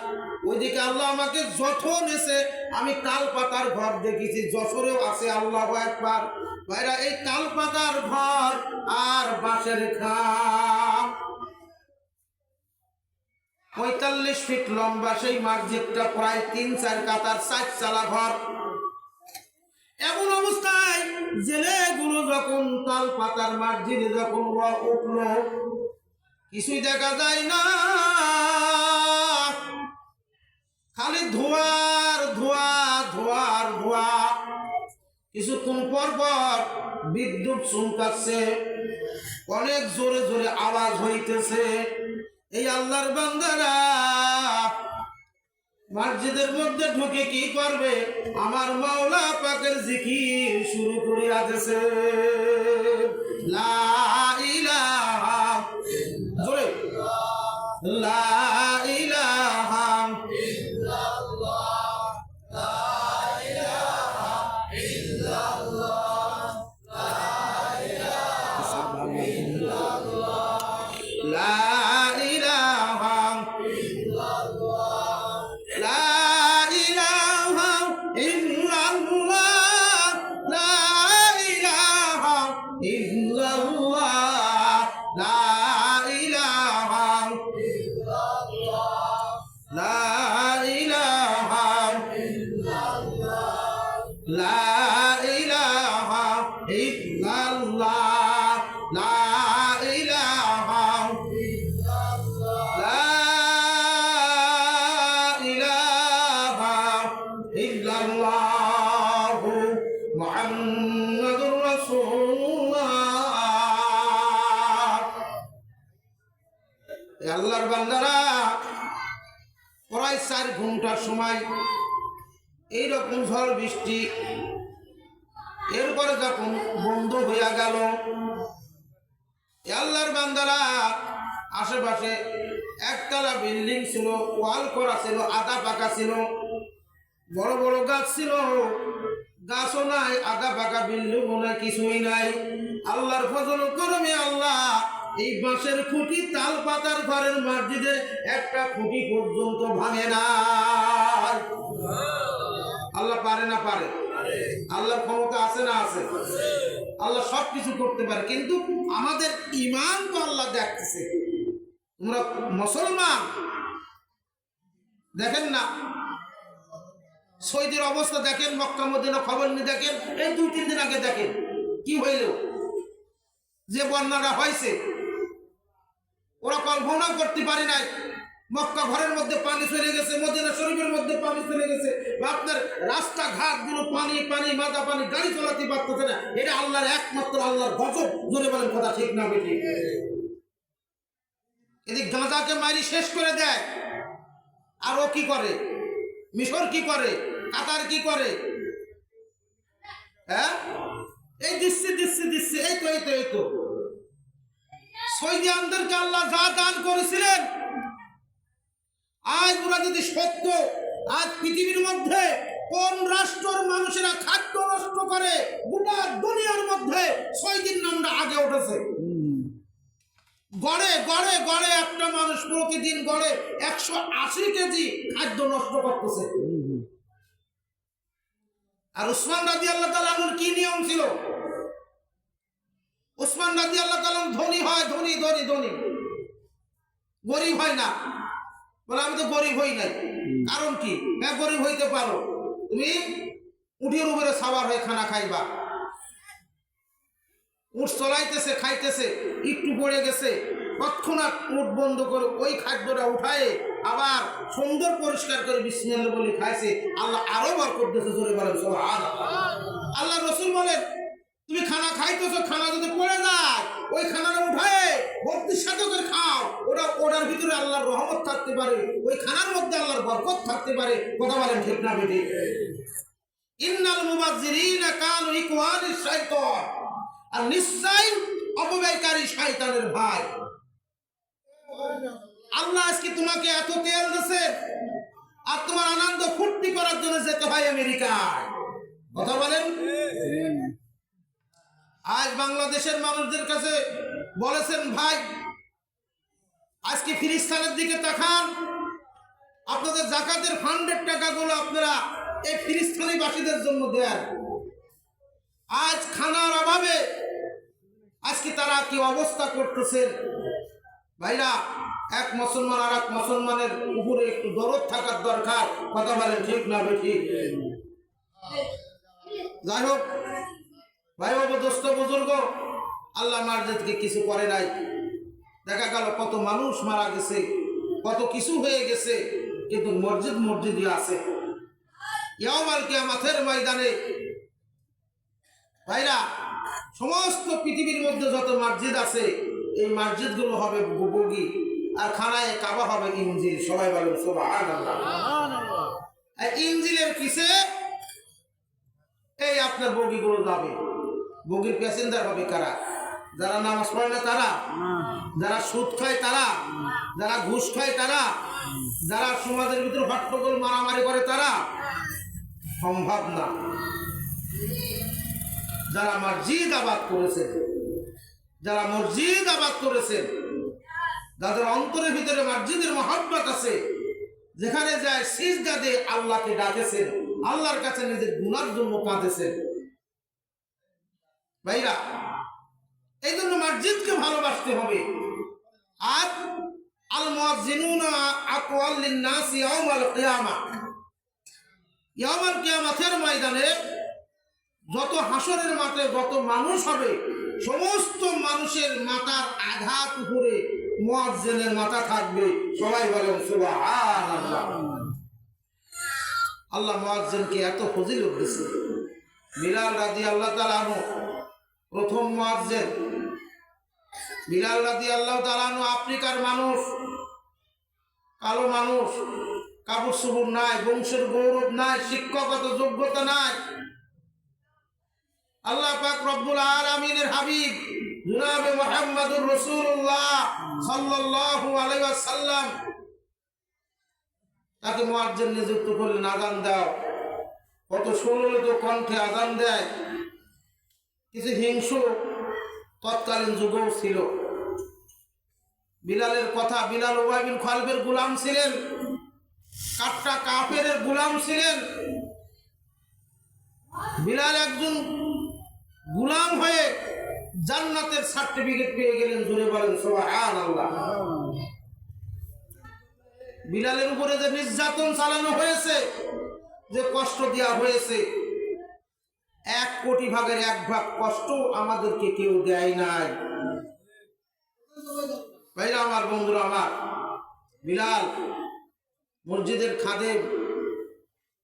ওইদিকে আল্লাহ আমাকে যখন এসে আমি তাল পাতার ঘর দেখেছি। যশোরেও আছে। আল্লাহু আকবার। ভাইরা, এই তাল পাতার ঘর আর বাঁশের খাম, 45 ফিট লম্বা সেই মসজিদটা, প্রায় 3-4 কাতার 4 চালা ঘর। এমন অবস্থায় জেলেগুলো যখন তাল পাতার মসজিদে যখন উঠলো, কিছুই দেখা যায় না, খালি ধোঁয়ার ধোঁয়া, ধোঁয়ার ধোঁয়া। কিছুক্ষণ পর পর বিদ্যুৎ চমকাচ্ছে, অনেক জোরে জোরে আওয়াজ হইতেছে। এই আল্লাহর বান্দারা মসজিদের মধ্যে ঢুকে কি করবে? আমার মাওলা পাকের জিকির শুরু করিয়া দিয়েছে। লা ইলাহা, জোরে, লা ইলাহা ইল্লাল্লাহ, লা ইলাহা ইল্লাল্লাহ, লা ইলাহা ইল্লাল্লাহ, লা La ilaha illallah. 4 ঘন্টার সময় এইরকম ঝড় বৃষ্টি, এরপরে যখন বন্ধ হইয়া গেল, আল্লাহর বান্দারা আশেপাশে একতলা বিল্ডিং ছিল, ওয়াল করা ছিল, আধা পাকা ছিল, বড় বড় গাছ ছিল, গাছও নাই, আধা পাকা বিল্ডিংও নাই, কিছুই নাই। আল্লাহর ফজল করমে আল্লাহ এই বাঁশের খুঁটি, তাল পাতার ঘরের মসজিদে একটা খুঁটি পর্যন্ত ভাঙে না। আল্লাহ পারে না পারে? আল্লাহর ক্ষমতা আছে না আছে? আল্লাহ সবকিছু করতে পারে, কিন্তু আমাদের ঈমান তো আল্লাহ দেখতেছে। তোমরা মুসলমান, দেখেন না সৌদির অবস্থা দেখেন, মক্কা মদিনা খবর নিয়ে দেখেন, এই 2-3 দিন আগে দেখেন কি হইল, যে বন্যাটা হয়েছে ওরা কল্পনা করতে পারে নাই। মক্কা ঘরের মধ্যে পানি চলে গেছে, মদিনা শরীফের মধ্যে পানি চলে গেছে, আপনার রাস্তাঘাট গুলো পানি পানি, মাথা পানি, গাড়ি চালাতে পারতেছে না। এটা আল্লাহর একমাত্র আল্লাহর গজব। জোরে বলেন কথা ঠিক না বেঠিক? এদিক গাঁজাকে মারি শেষ করে দেয়, আর ও কি করে? মিশর কি করে? কাতার কি করে? হ্যাঁ, এই দিচ্ছে দিচ্ছে দিচ্ছে, এই তো এই তো এই তো সৌদি আরবদেরকে আল্লাহ যা দান করেছিলেন, আজ ওরা যদি সত্য, আজ পৃথিবীর মধ্যে কোন রাষ্ট্রের মানুষেরা খাদ্য নষ্ট করে, গোটা দুনিয়ার মধ্যে সৌদির নামটা আগে উঠেছে। গড়ে গড়ে গড়ে একটা মানুষ প্রতিদিন গড়ে 180 কেজি খাদ্য নষ্ট করতেছে। আর উসমান রাদিয়াল্লাহু তাআলা আনহুর কি নিয়ম ছিল? উসমান রাদিয়াল্লাহু তাআলা ধনী হয়, ধনী ধনী ধনী, গরিব হয় না। বলে আমি তো গরিব হই নাই। কারণ কি? হ্যাঁ, গরিব হইতে পারো, তুমি উঠের উপরে সাবার হয়ে খানা খাইবা। উঠ চলাইতেছে, খাইতেছে, একটু পড়ে গেছে, তৎক্ষণাৎ উঠ বন্ধ করে ওই খাদ্যটা উঠায় আবার সুন্দর পরিষ্কার করে বিসমিল্লাহ বলে খাইছে, আল্লাহ আরো বরকত দিয়েছে। জোরে বলেন সুবহানাল্লাহ। আল্লাহ রাসূল বলেন, তুমি খানা খাইতেছো, খানা যদি পড়ে যায় ওই খানাটা উঠায় ভক্তির সাথে করে খাও, ওটার ভিতরে আল্লাহর রহমত থাকতে পারে, ওই খানার মধ্যে আল্লাহর বরকত থাকতে পারে। কথা বলেন ঠিক না বেঠিক? ইন্নাল মুবাজ্জিরিনা কানু ইখওয়ানিশ শাইতান, আর নিশ্চয় অপব্যয়কারী শয়তানের ভাই। আল্লাহ আজকে তোমাকে এত তেল দিয়েছে, আর তোমার আনন্দ ফুর্তি করার জন্য যেতে হয় আমেরিকায়। কথা বলেন। আজ বাংলাদেশের মানুষদের কাছে বলেছেন, ভাই আজকে ফিলিস্তিনের দিকে তাকান, আপনাদের যাকাতের ফান্ডের টাকাগুলো আপনারা এই ফিলিস্তিনি বাসীদের জন্য দেন। আজ খানার অভাবে আজকে তারা কি অবস্থা করতেছেন। ভাইরা, এক মুসলমান আর এক মুসলমানের উপরে একটু দরদ থাকার দরকার। কথা বলেন ঠিক না বেঠিক? যাই হোক ভাই বাবু, দোস্ত বুজুর্গ, আল্লাহ মার্জিদকে কিছু করে নাই। দেখা গেল কত মানুষ মারা গেছে, কত কিছু হয়ে গেছে, কিন্তু মসজিদই আছে। ইয়াউমাল কিয়ামতের ময়দানে ভাইরা, সমস্ত পৃথিবীর মধ্যে যত মসজিদ আছে, এই মসজিদগুলো হবে বগি, আর খানায় কাবা হবে ইঞ্জিল। সবাই বলেন সুবহানাল্লাহ। ইঞ্জিলের পিছে এই আপনার বগিগুলো যাবে। বগির প্যাসেঞ্জার হবে কারা? যারা নামাজ পড়ে না তারা, যারা সুদ খায় তারা, যারা ঘুষ খায় তারা, যারা সমাজের ভিতরে হট্টগোল মারামারি করে তারা। সম্ভব না। যারা মসজিদ আবাদ করেছেন, যারা মসজিদ আবাদ করেছেন, যাদের অন্তরের ভিতরে মসজিদের মহব্বত আছে, যেখানে যায় সিজদা দিয়ে আল্লাহকে ডাকেছেন, আল্লাহর কাছে নিজের গুনার জন্য কাঁদেছেন। ভাইরা, এই জন্য মসজিদকে ভালোবাসতে হবে। আর আল মুয়াজ্জিনুনা আকওয়াল লিন-নাস ইয়াউমাল কিয়ামাহ, ইয়াউমাল কিয়ামতের ময়দানে যত হাসরের মাঠে যত মানুষ হবে, সমস্ত মানুষের মাথার আঘাত উপরে মুয়াজ্জিনের মাথা থাকবে। সবাই বলেন সুবহানাল্লাহ। আল্লাহ মুয়াজ্জিনকে এত ফজিলত দিয়েছে। বিলাল রাদিয়াল্লাহু তাআলা আনহু প্রথম মুয়াজ্জিন। বিলাল রাদিয়াল্লাহু তাআলা আনহু আফ্রিকার মানুষ, কালো মানুষ, কাপড় চোপড় নাই, বংশের গৌরব নাই, শিক্ষাগত যোগ্যতা নাই। আল্লাহ পাক রব্বুল আলামিনের হাবিব জনাবে মুহাম্মদুর রাসূলুল্লাহ সাল্লাল্লাহু আলাইহি ওয়াসাল্লাম তাকে মুয়াজ্জিন নিযুক্ত করলেন, আযান দাও। কত সুললিত কণ্ঠে আযান দেয়। কিছু হিংসু তৎকালীন যুগেও ছিল। বিলালের কথা, বিলাল উবাই বিন খালবের গোলাম ছিলেন, কাট্টা কাফেরের গোলাম ছিলেন। বিলাল একজন গোলাম হয়ে জান্নাতের সার্টিফিকেট পেয়ে গেলেন। জোরে বলেন সুবহানাল্লাহ। বিলালের উপরে যে নির্যাতন চালানো হয়েছে, যে কষ্ট দেওয়া হয়েছে, 1 কোটি ভাগের 1 ভাগ কষ্ট আমাদেরকে কেউ দেয় নাই। ভাইরা আমার, বন্ধুরা আমার, বিলাল মসজিদের খাদেম।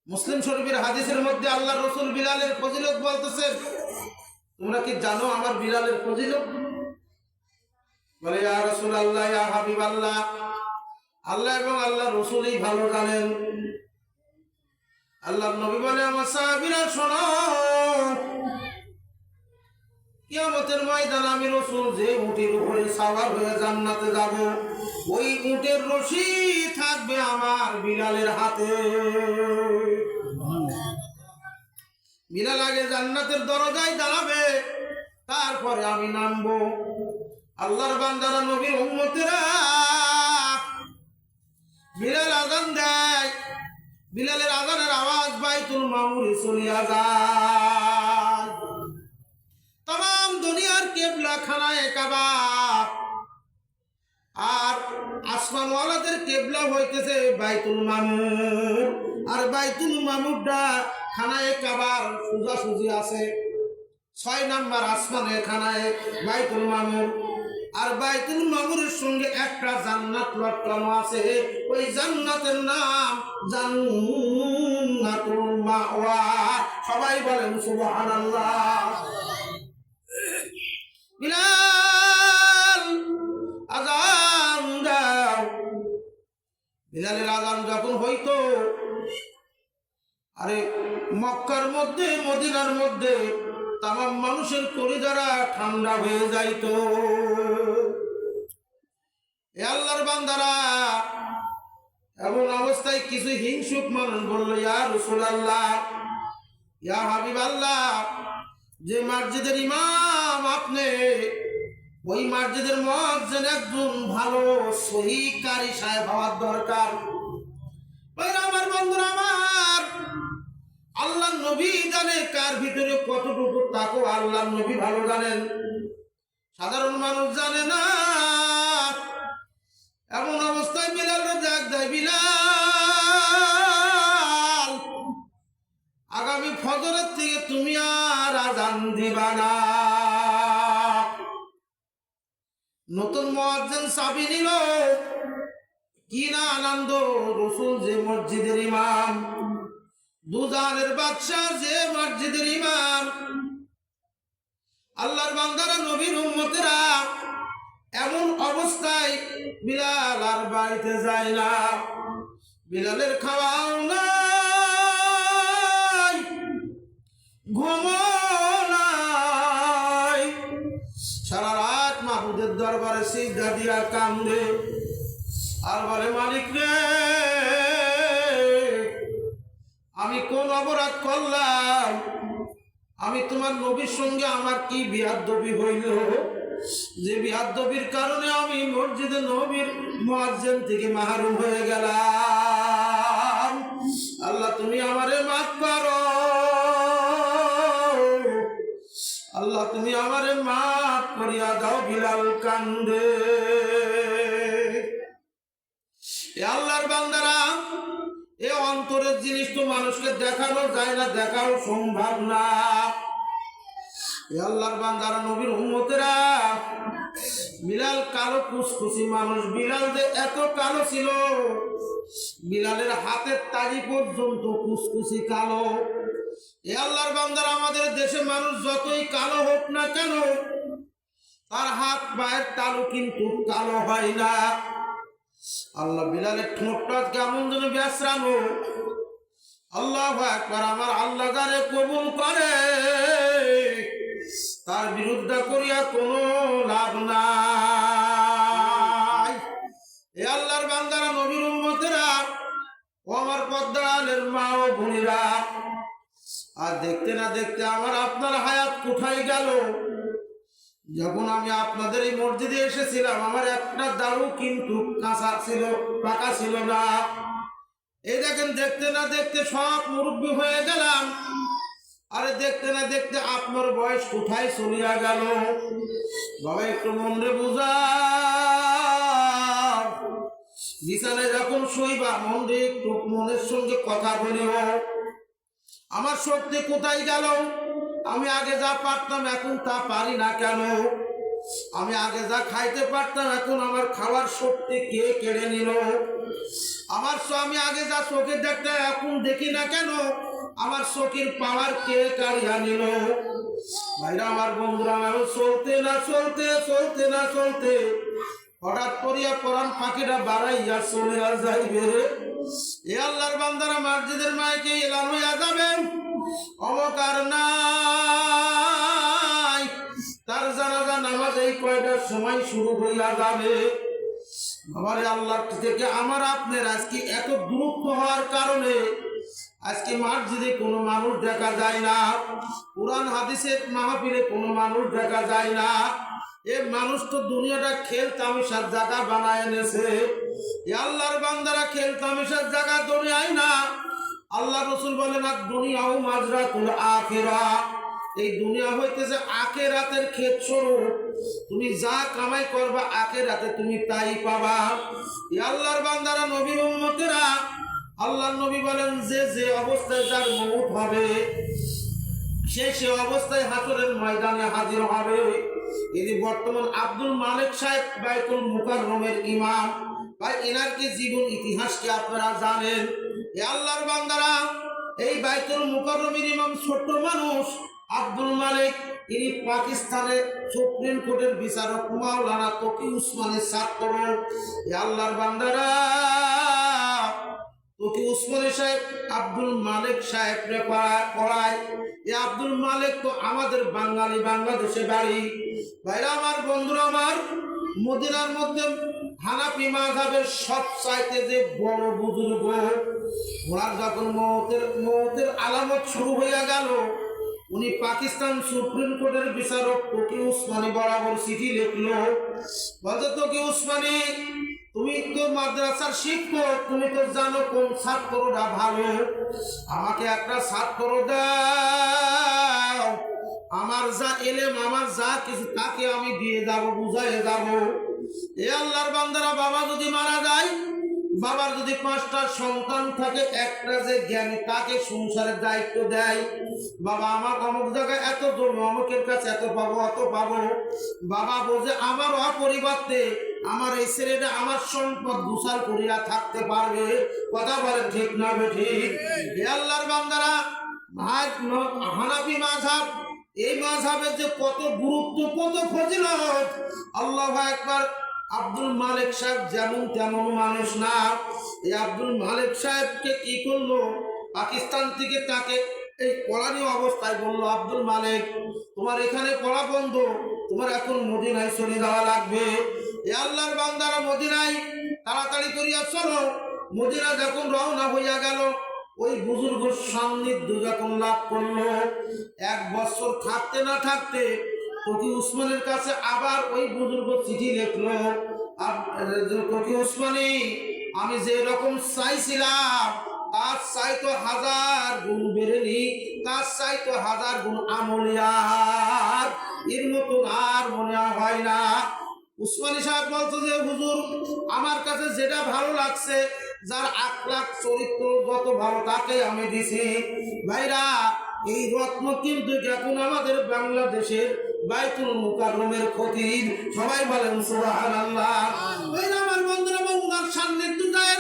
মুসলিম শরীফের হাদিসের মধ্যে আল্লাহ রসুল বিলালের ফজিলত বলতেছেন, তোমরা কি জানো আমার বিলালের ফজিলত? বলে ইয়া রাসূলুল্লাহ, ইয়া হাবিবাল্লাহ, আল্লাহ এবং আল্লাহ রসুলই ভালো জানেন। আল্লাহর নবী বলে, আমার সাহাবীরা শোনো, কিয়ামতের ময়দানে আমি রাসূল যে উটের উপরে সাওয়ার হয়ে জান্নাতে যাব, ওই উটের রশি থাকবে আমার বিলালের হাতে। বিলাল আগে জান্নাতের দরজায় দাঁড়াবে, তারপরে আমি নামবো। আল্লাহর বান্দারা, নবীর উম্মতেরা, বিলাল আযান দেয়। বিলালের আযানের আওয়াজ বাইতুল মামুরে চলিয়া যায়। तमाम दुनियार केबला खानाए काबा আর আসমান ওয়ালাদের কেবলা হইতেছে বাইতুল মামুর। আর বাইতুল মামুরটা খানায়ে কাবার সোজাসুজি আছে। 6 নাম্বার আসমানের খানায়ে বাইতুল মামুর। আর বাইতুল মামুরের সঙ্গে একটা জান্নাত লটকানো আছে। ওই জান্নাতের নাম জান্নাতুল মাওয়া। সবাই বলেন সুবহানাল্লাহ। বিলাল আযান দাও। বিলালের আযান যখন হইতো, আরে মক্কার মধ্যে, মদিনার মধ্যে তামাম মানুষের কলিজারা ঠান্ডা হয়ে যাইতো। এ আল্লাহর বান্দারা, এমন অবস্থায় কিছু হিংসুক মানুষ বলল, ইয়া রাসূলুল্লাহ, ইয়া হাবিবাল্লাহ, যে মসজিদের ইমাম আপনি, ওই মসজিদের মুয়াজ্জিন একজন ভালো সহি কারি সাহেব হওয়ার দরকার। আমার বন্ধুরা আমার, আল্লাহর নবী জানে কার ভিতরে কতটুকু তাকওয়া, আল্লাহর নবী ভালো জানেন, সাধারণ মানুষ জানে না। এমন অবস্থায় বিলালের ডাক দেয়, বিলাল, আগামী ফজরের থেকে তুমি আর আযান দিবা না। নতুন মুয়াজ্জিন চাবি নিল, কি না আনন্দ! রাসূল যে মসজিদের ইমাম, দুজানের বাদশাহ যে মসজিদের ইমাম। আল্লাহর বান্দারা, নবীর উম্মতেরা, এমন অবস্থায় বিলাল আর বাড়িতে যায় না। বিলালের খাওয়াও নাই, ঘুমও নাই, সারা রাত মাহবুদের দরবারে সিজদা দিয়া কান্দে আর বলে, মালিক রে, আমি কোন অপরাধ করলাম? আমি তোমার নবীর সঙ্গে আমার কি বিয়াদবি হইল, যে বিয়াদবির কারণে আমি মসজিদে নবীর মুয়াজ্জিন থেকে মাহরুম হয়ে গেলাম। আল্লাহ, তুমি আমারে মাফ করো। আল্লাহ, তুমি আমারে মাফ করিয়া দাও। বিলাল কান্দে। এ আল্লাহর বান্দারা, এ অন্তরের জিনিস তো মানুষকে দেখানো যায় না, দেখাও সম্ভব না। এ আল্লাহর বান্দারা, নবীর উম্মতেরা, বিলাল কালো কুসকুসি মানুষ। বিলাল যে এত কালো ছিল, বিলালের হাতের তালি পর্যন্ত কুসকুসি কালো। এ আল্লাহর বান্দারা, আমাদের দেশে মানুষ যতই কালো হোক না কেন, তার হাত পায়ের তালু কিন্তু কালো হয় না। আল্লাহ বিলালের ঠোঁটটা কেমন যেন বেসরানো। আল্লাহু আকবার। আমার আল্লাহ যারে কবুল করে তার বিরুদ্ধে করিয়া কোনো লাভ নাই। এ আল্লাহর বান্দারা, নবীর উম্মতেরা, ও আমার পদ্মালের মা ও বোনেরা, আর দেখতে না দেখতে আমার আপনার হায়াত কোথায় গেল। যখন আমি আপনাদের এই মসজিদে এসেছিলাম আমার একটা দাড়ু কিন্তু কাঁচা ছিল, পাকা ছিল না। এই দেখেন, দেখতে না দেখতে সব মুরব্বী হয়ে গেলাম। আরে দেখতে না দেখতে আপনার বয়স কোথায় চলিয়া গেল। বাবা একটু মনে বুঝা, বিছানায় যখন শুইবা মনে একটু মনের সঙ্গে কথা বলিও। আমার শক্তি কোথায় গেল? আমি আগে যা পারতাম এখন তা পারি না কেন? আমি আগে যা খাইতে পারতাম এখন আমার খাওয়ার শক্তি কে কেড়ে নিল? আমার আমি আগে যা চোখে দেখতাম এখন দেখি না কেন? আমার চোখের পাওয়ার কে কাড়িয়া নিল? ভাইরা আমার, বন্ধুরা আমার, চলতে না চলতে চলতে না চলতে হঠাৎ করিয়া কোরআন পাখিটা বাড়াইয়া চলে যাইবে। এ আল্লাহর বান্দারা, মসজিদের মাইকে এলান হইয়া যাবেন, অবকার নাই, তার জানাজা নামাজ এই কয়টার সময় শুরু হইয়া যাবে। আমার আল্লাহ থেকে আমার আপনার আজকে এত দূরত্ব হওয়ার কারণে আজকে মসজিদে কোনো মানুষ দেখা যায় না, কোরআন হাদিসের মাহফিলে কোনো মানুষ দেখা যায় না। এ মানুষ তো দুনিয়াটা খেল তামাশার জায়গা বানায় এনেছে। এ আল্লাহর বান্দারা, খেল তামাশার জায়গা দুনিয়ায় না। আল্লাহ রসুল বলেন, আর দুনিয়াও মাজরাতুল আখিরা, এই দুনিয়া হইতেছে আখিরাতের ক্ষেত স্বরূপ। তুমি যা কামাই করবা আখিরাতে তুমি তাই পাবা। এ আল্লাহর বান্দারা, নবীর উম্মতেরা, আল্লাহর নবী বলেন, যে যে অবস্থায় যার মউত হবে সে অবস্থায় হাসরের ময়দানে হাজির হবে। এই বর্তমান আব্দুল মালিক সাহেব বাইতুল মুকাররমের ইমাম, ভাই এনার কি জীবন ইতিহাস কি আপনারা জানেন? এ আল্লাহর বান্দারা, এই বাইতুল মুকাররমের ইমাম ছোট্ট মানুষ আব্দুল মালিক, ইনি পাকিস্তানের সুপ্রিম কোর্টের বিচারক মাওলানা তকি উসমানের ছাত্র। এ আল্লাহর বান্দারা, তকি উসমানী সাহেব আব্দুল মালিক সাহেবরে পড়ায়। এ আব্দুল মালিক তো আমাদের বাঙালি, বাংলাদেশে বাড়ি। ভাইরা আমার, বন্ধুরা আমার, মদিনার মধ্যে হানাফি মাযহাবের সবচাইতে যে বড় বুজুর্গ, ওনার যখন মওতের আলামত শুরু হইয়া গেল, উনি পাকিস্তান সুপ্রিম কোর্টের বিচারক তকি উসমানী বরাবর চিঠি লিখলো। বলতো, তকি উসমানী, তুমি তো মাদ্রাসার শিক্ষক, তুমি তো জানো কোন ছাত্ররা ভালো, আমাকে একটা ছাত্র দাও, আমার যা এলেম, আমার যা কিছু তাকে আমি দিয়ে যাব, বুঝাই যাব। এ আল্লাহর বান্দারা, বাবা যদি মারা যায়, বাবার যদি 5টা সন্তান থাকে, একটা যে জ্ঞানী তাকে সংসারের দায়িত্ব দেয়। বাবা আমার অমুক জায়গায় এত জমি, অমুকের কাছে এত পাবো, অত পাবো। বাবা বোঝে আমার অপরিবর্তে আমার এই ছেলেটা আমার সম্পদ গুছাল করিয়া থাকতে পারবে। কথা বলেন ঠিক না ঠিক? এ আল্লাহর বান্দারা, হানাফি মাযহাব, এই মাযহাবের যে কত গুরুত্ব, কত ফজিলত, আল্লাহু আকবার। আব্দুল মালিক সাহেব যেমন তেমন মানুষ না। এই আব্দুল মালিক সাহেবকে কি করলো, পাকিস্তান থেকে তাকে এই পড়ানি অবস্থায় বললো, আব্দুল মালিক, তোমার এখানে পড়া বন্ধ, তোমার এখন মদিনায় চলে যাওয়া লাগবে। এ আল্লাহর বান্দারা, মদিনায় তাড়াতাড়ি করিয়া চলো। মদিনা যখন রওনা হইয়া গেল, ওই বুজুর্গ সান্নিধ্য যখন লাভ করলো, 1 বছর থাকতে না থাকতে তকি উসমানের কাছে আবার ওই বুজুর্গ চিঠি লিখলো, তকি উসমানী, আমি যে রকম চাইছিলাম তার চাইতো 1000 গুণ বেড়েনি, তার চাইতো 1000 গুণ আমলিয়াত, এর মতন আর মনে হয় না। উসমানী সাহেব বলতো যে, হুজুর, আমার কাছে যেটা ভালো লাগছে, যার আখলাক চরিত্র যত ভালো তাকে আমি দিছি। ভাইরা, এই রত্ন কিন্তু এখন আমাদের বাংলাদেশের বাইতুল মুকাররমের খতিব, সবাই বলেন সুবহানাল্লাহ। ভাইরা আমার, বন্ধুরা, ওনার সান্নিধ্য দেন,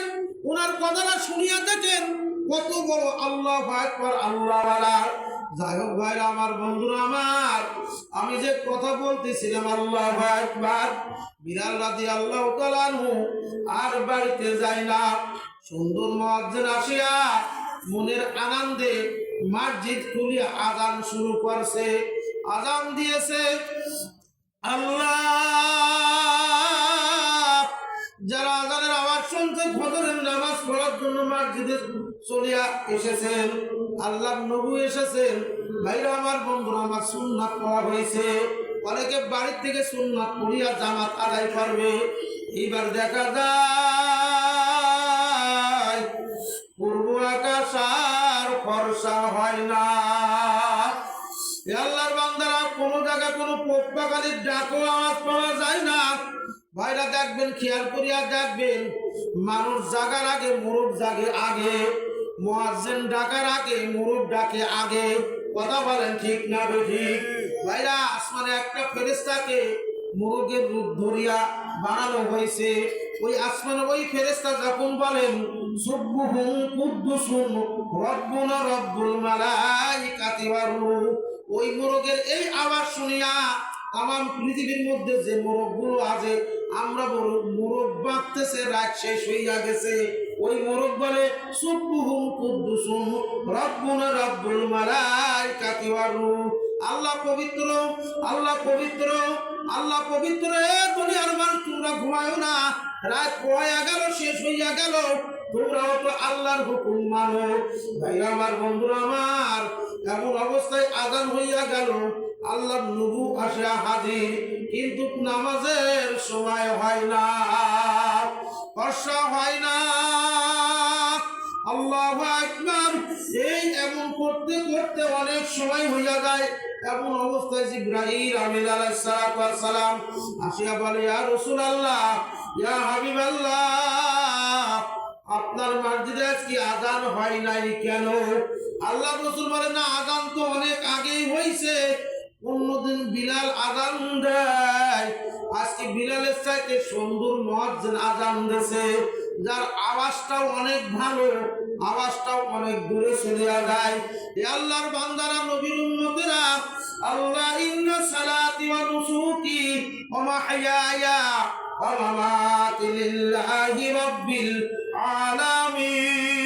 ওনার কথাটা শুনিয়া দেখেন কত বড় আল্লাহু আকবার, আল্লাহওয়ালা। যাই হোক ভাইরা আমার, বন্ধুরা আমার, আমি যে কথা বলতেছিলাম, আল্লাহু আকবার, বিলাল রাদিয়াল্লাহু তাআলা আনহু আর বাড়িতে যায় না। সুন্দর মুয়াজ্জিন আসিয়া মনের আনন্দে মসজিদ খুলিয়া আযান শুরু করছে। আযান দিয়েছে, আল্লাহ, যারা আযানের আওয়াজ শুনছে ফজরের নামাজ পড়ার জন্য মসজিদে চলিয়া এসেছেন, আল্লাহর নবী এসেছেন। ভাইরা আমার, বন্ধুরা আমার, সুন্নাত পড়া হয়েছে। অনেকে বাড়ির থেকে সুন্নাত পড়িয়া জামাত আদায় করবে। এইবার দেখা যায় পূর্ব আকাশ আর ফর্সা হয় না। আল্লাহর বান্দারা কোনো জায়গায় কোনো পক্ষাকালীর ডাকও আওয়াজ পাওয়া যায় না। ভাইরা দেখবেন, খেয়াল করিয়া দেখবেন, মানুষ জাগার আগে মুরুব জাগে আগে, মুয়াজ্জিন ডাকার আগে মুরুব ডাকে আগে। কথা বলেন ঠিক না ঠিক? ভাইরা, আসমানে একটা ফেরেশতাকে মুরুগের রূপ ধরিয়া বানানো হয়েছে। ওই আসমানে ওই ফেরেশতা যখন বলেন সুবহুন কুদ্দুসুন রব্বুনা রব্বুল মালাইকাতি ওয়ার রূহ, ওই মোরগের এই আওয়াজ শুনিয়া তাম পৃথিবীর মধ্যে যে মোরগগুলো আছে, আমরা মোরগ বাঁধতেছে, রাত শেষ হইয়া গেছে, ওই মোরগ বলে সুবহুন কুদ্দুসুন রব্বুনা রব্বুল মালাইকাতি ওয়ার রূহ। আল্লাহ পবিত্র, আল্লাহ পবিত্র, আল্লাহ পবিত্র। এ দুনিয়ার মানুষ, তোমরা ঘুমায়ো না, রাত হইয়া গেল, শেষ হইয়া গেল, তোমরাও তো আল্লাহর হুকুম মানো। ভাইরা আমার, বন্ধুরা আমার, এমন অবস্থায় আযান হইয়া গেল, আল্লাহর নবী আসিয়া হাজির, কিন্তু নামাজের সময় হয় না, বর্ষা হয় না। আল্লাহু আকবার। এই এমন করতে করতে অনেক সময় হইয়া যায়। এমন অবস্থায় জিবরাইল আমিন আলাইহিস সালাতু ওয়াস সালাম আসিয়া বলে, ইয়া রাসূলুল্লাহ, ইয়া হাবিবাল্লাহ, আপনার মসজিদে আজকে আযান হয় নাই কেন? আল্লাহ রাসূল বলে, না, আযান তো অনেক আগেই হইছে। অন্যদিন বিলাল আযান দেয়, আজকে বিলালের চাইতে সুন্দর মুয়াজ্জিন আযান দিয়েছে, যার আওয়াজটাও অনেক ভালো, আওয়াজটাও অনেক দূরে চলে যায়। এ আল্লাহর বান্দারা, নবীর উম্মতেরা, আল্লাহ ইন্না সালাতি ওয়া নুসুকি ওয়া মাহইয়ায়া ওয়া মামাতি লিল্লাহি রাব্বিল আলামিন।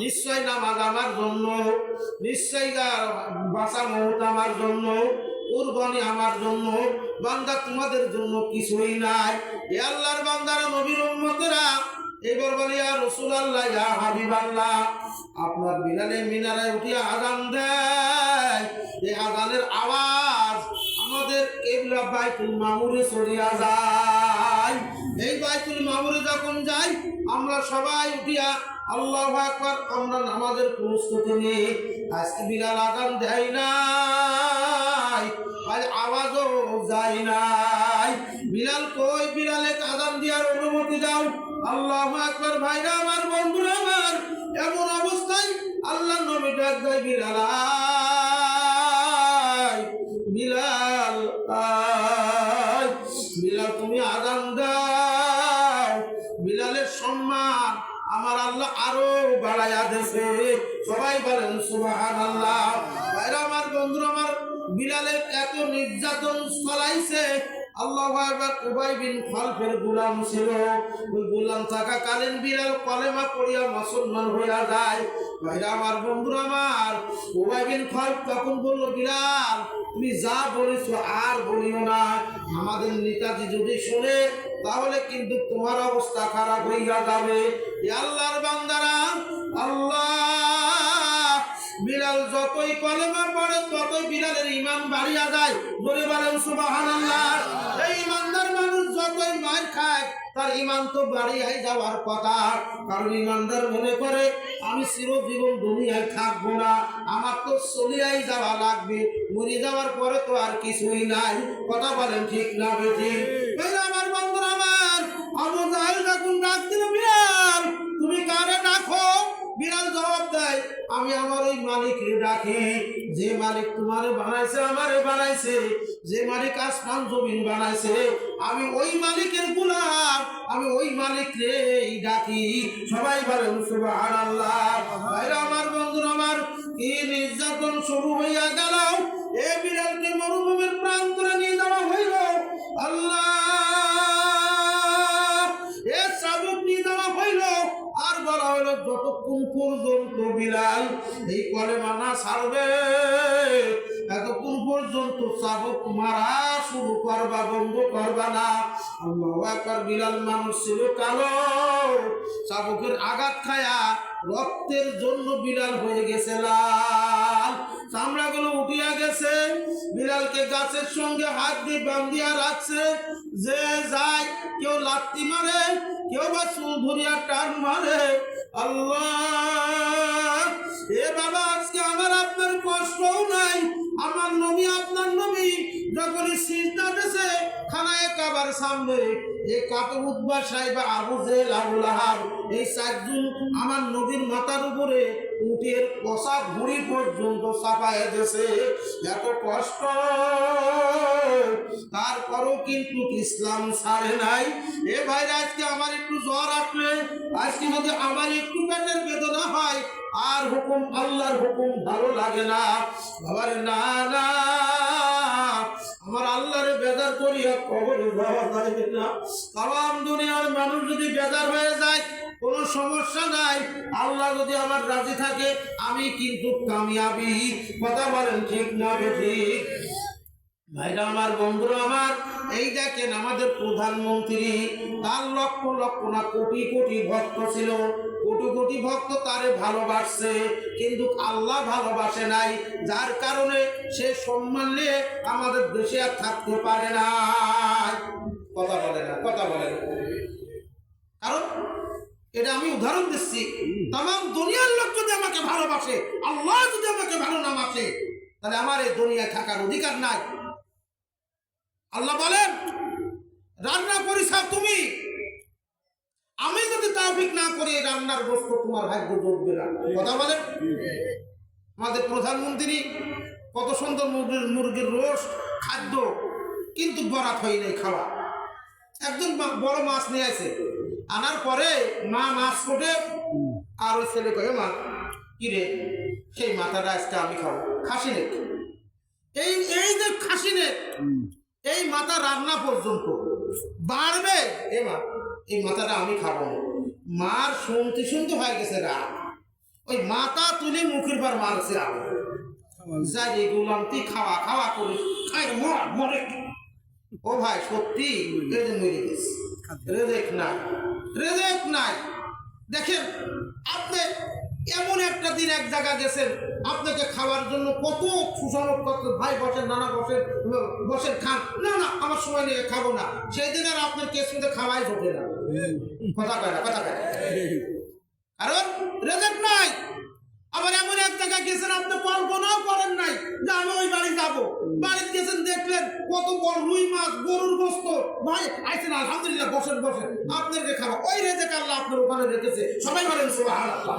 নিশ্চয় নামাজ আমার জন্য, নিশ্চয় বাঁচা মওত আমার জন্য, কুরবানি আমার জন্য, বান্দা তোমাদের জন্য কিছুই নাই। এ আল্লাহর বান্দারা, নবীর উম্মতেরা, এবার বলে, ইয়া রাসূলুল্লাহ, ইয়া হাবিবাল্লাহ, আপনার বিলালে মিনারায় উঠিয়া আযান দেয়, এই আযানের আওয়াজ আমাদের কিবলা বাইতুল মামুরে চলিয়া যায়। এই বাইতুল মামুরে যখন যাই, আমরা সবাই উঠিয়া আল্লাহু আকবার, আমরা নামাজের প্রস্তুতি নিই। আজকে বিলাল আযান দেয় নাই, আজ আওয়াজও যায় নাই। বিলাল কই? বিলালে আযান দেওয়ার অনুমতি দাও। আল্লাহু আকবার। ভাইরা আমার, বন্ধুরা আমার, এমন অবস্থায় আল্লাহ নবী ডাক দেয়, বিলাল আয়, বিলাল আয়, বিলাল তুমি আযান দাও। বিলালের সম্মান আমার আল্লাহ আরো বাড়াইয়া দিয়েছে। সবাই বলেন সুবহানাল্লাহ। ভাইরা আমার, বন্ধুরা আমার, বিলালের এত নির্যাতন চালাইছে। আল্লাহু আকবার। উবাই বিন খালফের গোলাম ছিল। ওই গোলাম থাকাকালীন বিলাল কলেমা পড়িয়া মুসলমান হইয়া যায়। ভাইরা আমার, বন্ধুরা আমার, উবাই বিন খালফ তখন বলল, বিলাল তুমি যা বলেছো আর বলিও না, আমাদের নেতাজি যদি শুনে তাহলে কিন্তু তোমার অবস্থা খারাপ হইয়া যাবে। আল্লাহর বান্দারা, আল্লাহ, বিলাল যতই কলেমা পড়ে ততই বিলালের ঈমান বাড়িয়া যায়। বলে বলেন সুবহানাল্লাহ। এই ঈমানদার মানুষ যতই মার খায় তার ঈমান তো বাড়িয়াই যাওয়ার কথা, কারণ ঈমানদার মনে করে আমি চিরজীবন দুনিয়ায় থাকবো না, আমার তো চলিয়াই যাওয়া লাগবে, মরে যাওয়ার পরে তো আর কিছুই নাই। কথা বলেন ঠিক না বেঠিক? আমার বন্ধুরা আমার, আবু জাহেল যখন ডাক দিল, বিলাল তুমি কারে ডাকো? বিলাল জবাব দেয়, আমি আমার ওই মালিককে ডাকি, যে মালিক তোমারে বানাইছে, আমারে বানাইছে, যে মালিক আসমান জমিন বানাইছে, আমি ওই মালিকের গোলাম, আমি ওই মালিক রে ডাকি। সবাই বলেন সুবহানাল্লাহ। ভাইরা আমার, বন্ধুরা আমার, কি নির্যাতন শুরু হইয়া গেল। এ বিলালকে মরুভূমির প্রান্তরে নিয়ে যাওয়া হইল। আল্লাহ, এ চাবুক নিয়ে যাওয়া হইল। আর বলা হইল যতক্ষণ পর্যন্ত বিলাল এই কলেমা না ছাড়বে এতক্ষণ পর্যন্ত চাবুক মারা শুরু করবা, বন্ধ করবা না। আল্লাহু আকবার। বিলাল মানুষ ছিল কালো, চাবুকের আঘাত খায়া রক্তের জন্য বিলাল হয়ে গেছে লাল, চামড়াগুলো উঠিয়া গেছে। বিলালকে গাছের সঙ্গে হাত দিয়ে বান্ধিয়া রাখছে। যে যায় কেউ লাত্তি মারে, কেউ বা চুল ধরিয়া টান মারে। আল্লাহ, এ বাবা, আজকে আমার আপনার কষ্টও নাই। আমার নবী, আপনার নবী যখন সিজদা দিয়েছে খানায়ে কাবার সামনে, এই কাপে উতবা সাহেব, আবু জেহেল, আবু লাহাব, এই চারজন আমার নবীর মাথার উপরে উটের কষা ভুঁড়ি পর্যন্ত চাপায় দিয়েছে। এত কষ্ট, তারপরও কিন্তু ইসলাম ছাড়ে নাই। এ ভাইরা, আজকে আমার একটু জ্বর আসলে, আজকে যদি আমার একটু পেটের বেদনা হয়, আর হুকুম, আল্লাহর হুকুম ভালো লাগে না। বাবার না না, আমার আল্লাহরে বেজার করিয়া কবরে যাওয়া যাবে না। তাম দুনিয়ার মানুষ যদি বেজার হয়ে যায় কোনো সমস্যা নাই, আল্লাহ যদি আমার রাজি থাকে আমি কিন্তু কামিয়াবি। কথা বলেন ঠিক না ঠিক? ভাইরা আমার, বন্ধুরা আমার, এই দেখেন আমাদের প্রধানমন্ত্রী, তার লক্ষ লক্ষ না কোটি কোটি ভক্ত ছিল। কোটি কোটি ভক্ত তারে ভালোবাসছে, কিন্তু আল্লাহ ভালোবাসে নাই, যার কারণে সে সম্মান নিয়ে আমাদের দেশে আর থাকতে পারে না। কথা বলে না, কথা বলে না। কারণ এটা আমি উদাহরণ দিচ্ছি, তাম দুনিয়ার লোক যদি আমাকে ভালোবাসে, আল্লাহ যদি আমাকে ভালো না বাসে, তাহলে আমার এই দুনিয়ায় থাকার অধিকার নাই। আল্লাহ বলেন, রান্না করিস তুমি, আমি যদি তাওফিক না করি এই রান্নার বস্তু তোমার ভাগ্য জুটবে না। কথা বলেন। আমাদের প্রধানমন্ত্রী কত সুন্দর মুরগির রোস্ট খাদ্য, কিন্তু বরাত হয় নাই খাওয়া। একজন বড় মাছ নিয়ে আসে, আনার পরে মা মাছ কোটে, আর ওই ছেলে কয়ে, মা কি রে, সেই মাথাটা আজকে আমি খাবো, খাসি নেক। এই এই যে খাসি নেক, এই মাথা রান্না পর্যন্ত বাড়বে, এ মা এই মাথাটা আমি খাবো না। মার শুনতে শুনতে হয়ে গেছে রাত, ওই মাথা তুলে মুখের পর মারছে আলো। যাই রে গুলাম, তুই খাওয়া খাওয়া করিস, খাই মরে। ও ভাই, সত্যি মরে গেছে, রেজেক নাই, রেজেক নাই। দেখেন, আপনি এমন একটা দিন এক জায়গা গেছেন, আপনাকে খাওয়ার জন্য কত সুসংবাদ করতে, ভাই বসেন, নানা বসেন, বসেন খান, না না আমার সময় নিয়ে খাবো না। সেই দিন আর আপনার কেস মধ্যে খাওয়াই ঘটে না। কথা কয় না, কথা কয়, কারণ রেজেক নাই। আবার এমন এক জায়গায় গেছেন, আপনি কল্পনাও করেন নাই যে আমি ওই বাড়ি যাবো। বাড়িতে গেছেন, দেখলেন কত বড় রুই মাছ, গরুর গোস্ত, ভাই আইছেন, আলহামদুলিল্লাহ, বসেন বসেন, আপনাকে খাওয়া। ওই রেজেক আল্লাহ আপনার ওখানে রেখেছে। সবাই বলেন সুবহানাল্লাহ।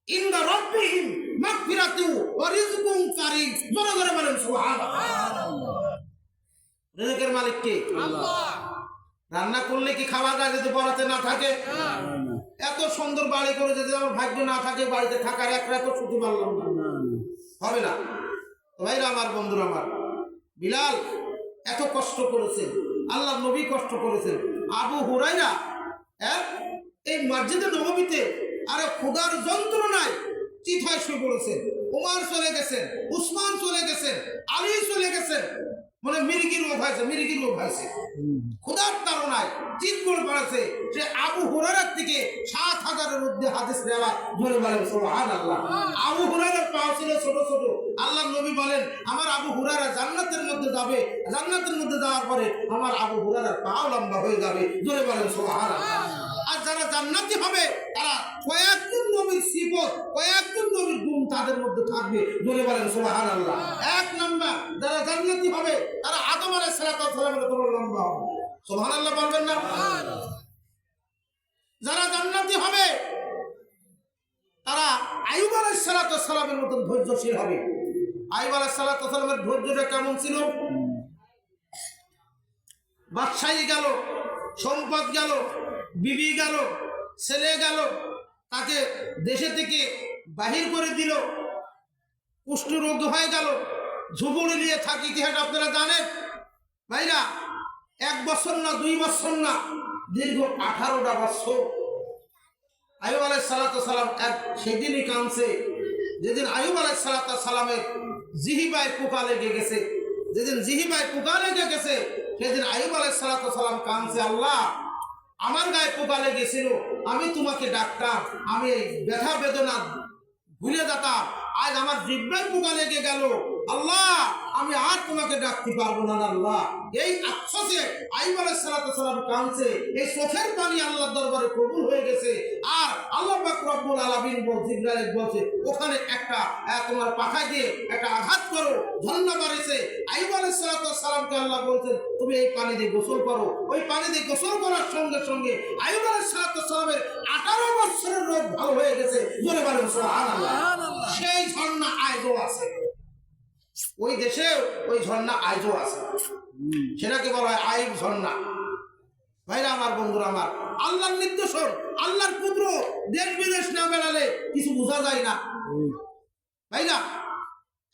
ইনদা রাব্বিহিম মাগফিরাতু ওয়া রিজকুন কারীম। জোরে জোরে বলেন সুবহানাল্লাহ। রেজেকের মালিক কে? আল্লাহ। রান্না করলে কি খাওয়া যায় যদি বরাতে না থাকে? এত সুন্দর বাড়ি করে যদি আমার ভাগ্য না থাকে বাড়িতে থাকার, এক রাত ছুটি মারলাম না, হবে না। ভাইরা আমার, বন্ধুরা আমার, বিলাল এত কষ্ট করেছেন, আল্লাহ নবী কষ্ট করেছেন। আবু হুরায়রা এই মসজিদে নববীতে আরে খোদার যন্ত্রণায় চিঠায় শুয়ে পড়েছেন। ওমর চলে গেছেন, উসমান চলে গেছেন, আলী চলে গেছেন, মানে মির্গির রোগ হয়েছে, মির্গির রোগ হয়েছে, খোদার তাড়নায় চিত করে পড়েছে। সে আবু হুরায়রার থেকে ৭,০০০-এর মধ্যে হাদিস নেওয়া। ধরে বলেন সুবহানাল্লাহ। আবু হুরায়রার পা ছিল ছোট ছোট। আল্লাহ নবী বলেন, আমার আবু হুরায়রা জান্নাতের মধ্যে যাবে, জান্নাতের মধ্যে যাওয়ার পরে আমার আবু হুরায়রার পাও লম্বা হয়ে যাবে। ধরে বলেন সুবহানাল্লাহ। আর যারা জান্নাতি হবে তারা কয়েকজন নবীর সিফত, কয়েকজন নবীর গুণ তাদের মধ্যে থাকবে। ধরে বলেন সুবহানাল্লাহ। এক নাম্বার, যারা জান্নাতি হবে তারা আদম আলাইহিস সালামের মতো লম্বা হবে। সুবহানাল্লাহ বলবেন না? যারা জান্নাতি হবে তারা আইয়ুব আলাইহিস সালামের মতো ধৈর্যশীল হবে। আইয়ুব আলাইহিস সালামের ধৈর্যটা কেমন ছিল? বাদশাহী গেল, সম্পদ গেল, বিবি গেল, ছেলে গেল, তাকে দেশে থেকে বাহির করে দিল, কুষ্ঠরোগ হয়ে গেল, ঝুবুড়ি নিয়ে থাকি কি এটা আপনারা জানেন ভাইরা? 1 বছর না 2 বছর না, দীর্ঘ 18টা বছর আইয়ুব আলাইহিস সালাম সেদিনই কাঁদছে যেদিন আইয়ুব আলাইহিস সালামের জিহিবায় পোকা লেগে গেছে। যেদিন জিহিবায় পোকা লেগে গেছে সেদিন আইয়ুব আলাইহিস সালাম কাঁদছে, আল্লাহ আমার গায়ে পোকা লেগেছিল, আমি তোমাকে ডাকতাম, আমি এই ব্যথা বেদনা ভুলে যেতাম, আজ আমার জিহ্বায় পোকা লেগে গেল, আল্লাহ আমি আর তোমাকে ডাকতে পারবো না আল্লাহ। এই আফসোসে আইয়ুব আলাইহিস সালাম কাঁদছে, এই চোখের পানি আল্লাহর দরবারে কবুল হয়ে গেছে। আর আল্লাহ পাক রব্বুল আলামিন জিবরাইল বলছে ওখানে একটা তোমার পাখা দিয়ে একটা আঘাত করো, ঝর্ণা বাড়িছে। আইয়ুব আলাইহিস সালামকে আল্লাহ বলছেন তুমি এই পানি দিয়ে গোসল করো। ওই পানি দিয়ে গোসল করার সঙ্গে সঙ্গে আইয়ুব আলাইহিস সালামের 18 বছরের রোগ ভালো হয়ে গেছে। জোরে বলেন সুবহানাল্লাহ। সেই ঝর্ণা আজও আছে, ওই দেশে ওই ঝর্ণা আজও আছে, সেটাকে বলা হয় আইয়ুব ঝর্ণা। ভাইরা আমার, বন্ধুরা আমার, আল্লাহর নির্দেশন, আল্লাহর কুদরত, দেশ বিদেশ না বেড়ালে কিছু বোঝা যায় না ভাইরা।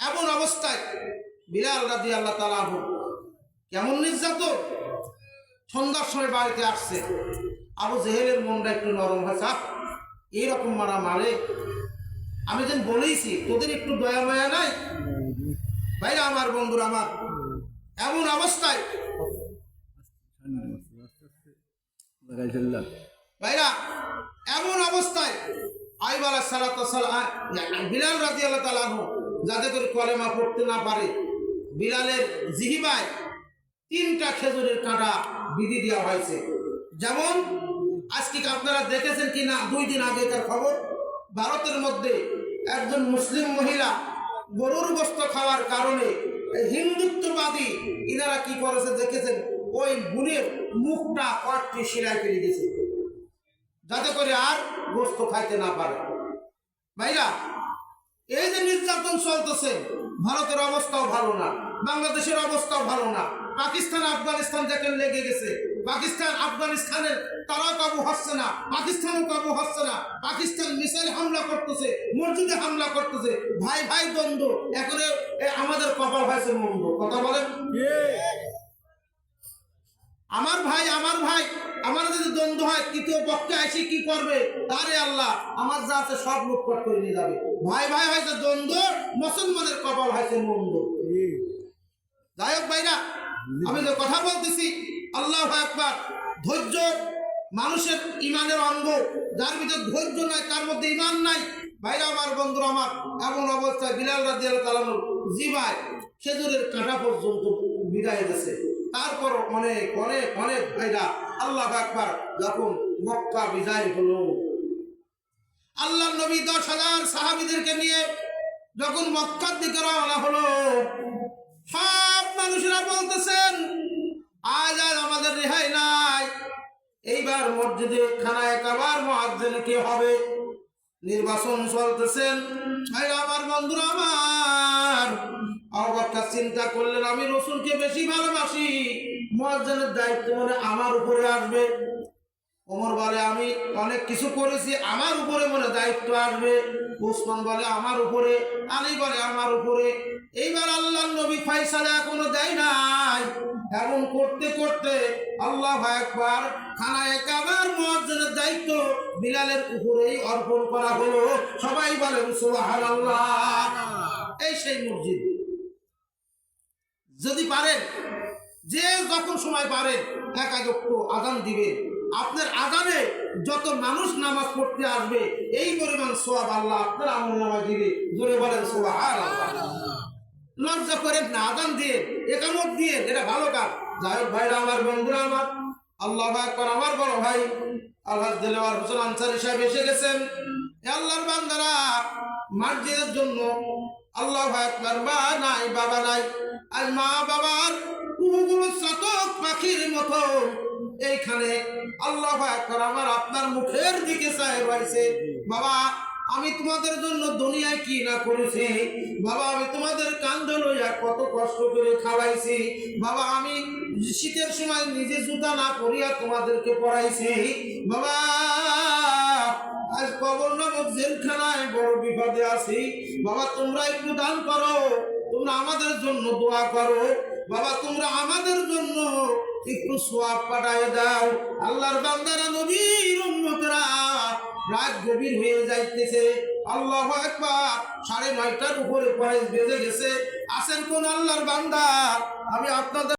এমন অবস্থায় বিলাল রাদিয়াল্লাহু তাআলা আনহু কেমন নির্যাতন, সন্ধ্যার সময় বাড়িতে আসছে, আবু জেহেলের মনটা একটু নরম হয়েছে, এইরকম মারা মারে, আমি যেন বলেইছি তোদের একটু দয়া মায়া নাই ভাইরা আমার, বন্ধুরা আমার। এমন অবস্থায় ভাইরা, এমন অবস্থায় আইয়ুব আলাইহিস সালাম বিলাল রাদিয়াল্লাহু তাআলা আনহু যাতে করে কলেমা পড়তে না পারে, বিলালের জিহ্বায় 3টা খেজুরের কাঁটা বিধি দেওয়া হয়েছে। যেমন আজকে আপনারা দেখেছেন কি না, 2 দিন আগেকার খবর, ভারতের মধ্যে একজন মুসলিম মহিলা গরুর গোশত খাওয়ার কারণে হিন্দুত্ববাদী ইনারা কি করেছে দেখেছেন, ওই বুনের মুখটা কয়েকটি শিরায় ফেলে দিয়েছে যাতে করে আর গোশত খাইতে না পারে। ভাইরা, এই যে নির্যাতন চলতেছে, ভারতের অবস্থাও ভালো না, বাংলাদেশের অবস্থাও ভালো না, পাকিস্তান আফগানিস্তান দেখেন লেগে গেছে, পাকিস্তান আফগানিস্তানের তারাও কাবু হচ্ছে না, পাকিস্তানও কাবু হচ্ছে না, পাকিস্তান মিসাইল হামলা করতেছে, মসজিদে হামলা করতেছে, ভাই ভাই দ্বন্দ্ব, এখন আমাদের কপাল হয়েছে মন্দ। কথা বলেন, আমার ভাই আমার যদি দ্বন্দ্ব হয়, তৃতীয় পক্ষে আসি কি করবে? আরে আল্লাহ আমার যা আছে সব লুটপাট করে নিয়ে যাবে। ভাই ভাই হয়েছে দ্বন্দ্ব, মুসলমানের কপাল হয়েছে মন্দ। যাই হোক ভাইরা, আমি যে কথা বলতেছি, আল্লাহু আকবার, ধৈর্য মানুষের ইমানের অঙ্গ, যার ভিতরে ধৈর্য নাই তার মধ্যে ইমান নাই। ভাইরা আমার, বন্ধুরা আমার, এমন অবস্থায় বিলাল রাদিয়াল্লাহু তাআলা জিহ্বায় খেজুরের কাঁটা পর্যন্ত বিদায় গেছে। তারপর অনেক অনেক অনেক ভাইরা, আল্লাহু আকবার, যখন মক্কা বিজয় হলো, আল্লাহর নবী 10,000 সাহাবীদেরকে নিয়ে যখন মক্কার দিকে রওনা হলো, সব মানুষেরা বলতেছেন আজ আর আমাদের রেহাই নাই, এইবার মসজিদে খানায় কাবার মুয়াজ্জিন কে হবে? নির্বাচন চলতেছেন। ভাইরা আমার, বন্ধুরা আমার, আবু বকর চিন্তা করলেন আমি রাসূলকে বেশি ভালোবাসি, মুয়াজ্জিনের দায়িত্ব মনে আমার উপরে আসবে। ওমর বলে আমি অনেক কিছু করেছি, আমার উপরে মনে দায়িত্ব আসবে। ওসমান বলে আমার উপরে, আলী বলে আমার উপরে। এইবার আল্লাহর নবী ফয়সালা এখনো দেয় নাই। এমন করতে করতে আল্লাহু আকবার, খানায়ে কাবার মুয়াজ্জিনের দায়িত্ব বিলালের উপরেই অর্পণ করা হলো। সবাই বলেন সুবহানাল্লাহ। এই সেই মসজিদ, যদি পারেন, যে যখন সময় পারেন একাদক্ত আযান দিবেন। আপনার আযানে যত মানুষ নামাজ পড়তে আসবে এই পরিমাণ সওয়াব আল্লাহ আপনার আমলনামায় দিবে। জোরে বলেন সুবহানাল্লাহ। লজ্জা করেন না, আযান দিয়ে ইকামত দিয়ে, এটা ভালো কাজ। যাই হোক ভাইরা আমার, বন্ধুরা আমার, আল্লাহু আকবার। আমার বড় ভাই আলহাজ দেলোয়ার হোসেন আনসারী সাহেব এসে গেছেন। আল্লাহর বান্দারা, মসজিদের জন্য আল্লাহু আকবার, মা নাই বাবা নাই, আর মা বাবার কুহুগুলো চাতক পাখির মতো এইখানে আল্লাহু আকবার আমার আপনার মুখের দিকে চায় রয়েছে। বাবা আমি তোমাদের জন্য দুনিয়ায় কি না করেছি বাবা। আমি তোমাদের কান্দে লইয়া কত কষ্ট করে খাওয়াইছি বাবা। আমি শীতের সময় নিজে জুতা না পরিয়া তোমাদেরকে পড়াইছি বাবা। আজ কবর নামক জেলখানায় বড় বিপদে আছি বাবা। তোমরা একটু দান করো, তোমরা আমাদের জন্য দোয়া করো বাবা। তোমরা আমাদের জন্য একটু সোয়াব পাঠায় দাও। আল্লাহর বান্দারা, নবীর উম্মতরা, রাত গভীর হয়ে যাইতেছে। আল্লাহু আকবার। 9:30টার উপরে বেজে গেছে। আসেন কোন আল্লাহর বান্দা, আমি আপনাদের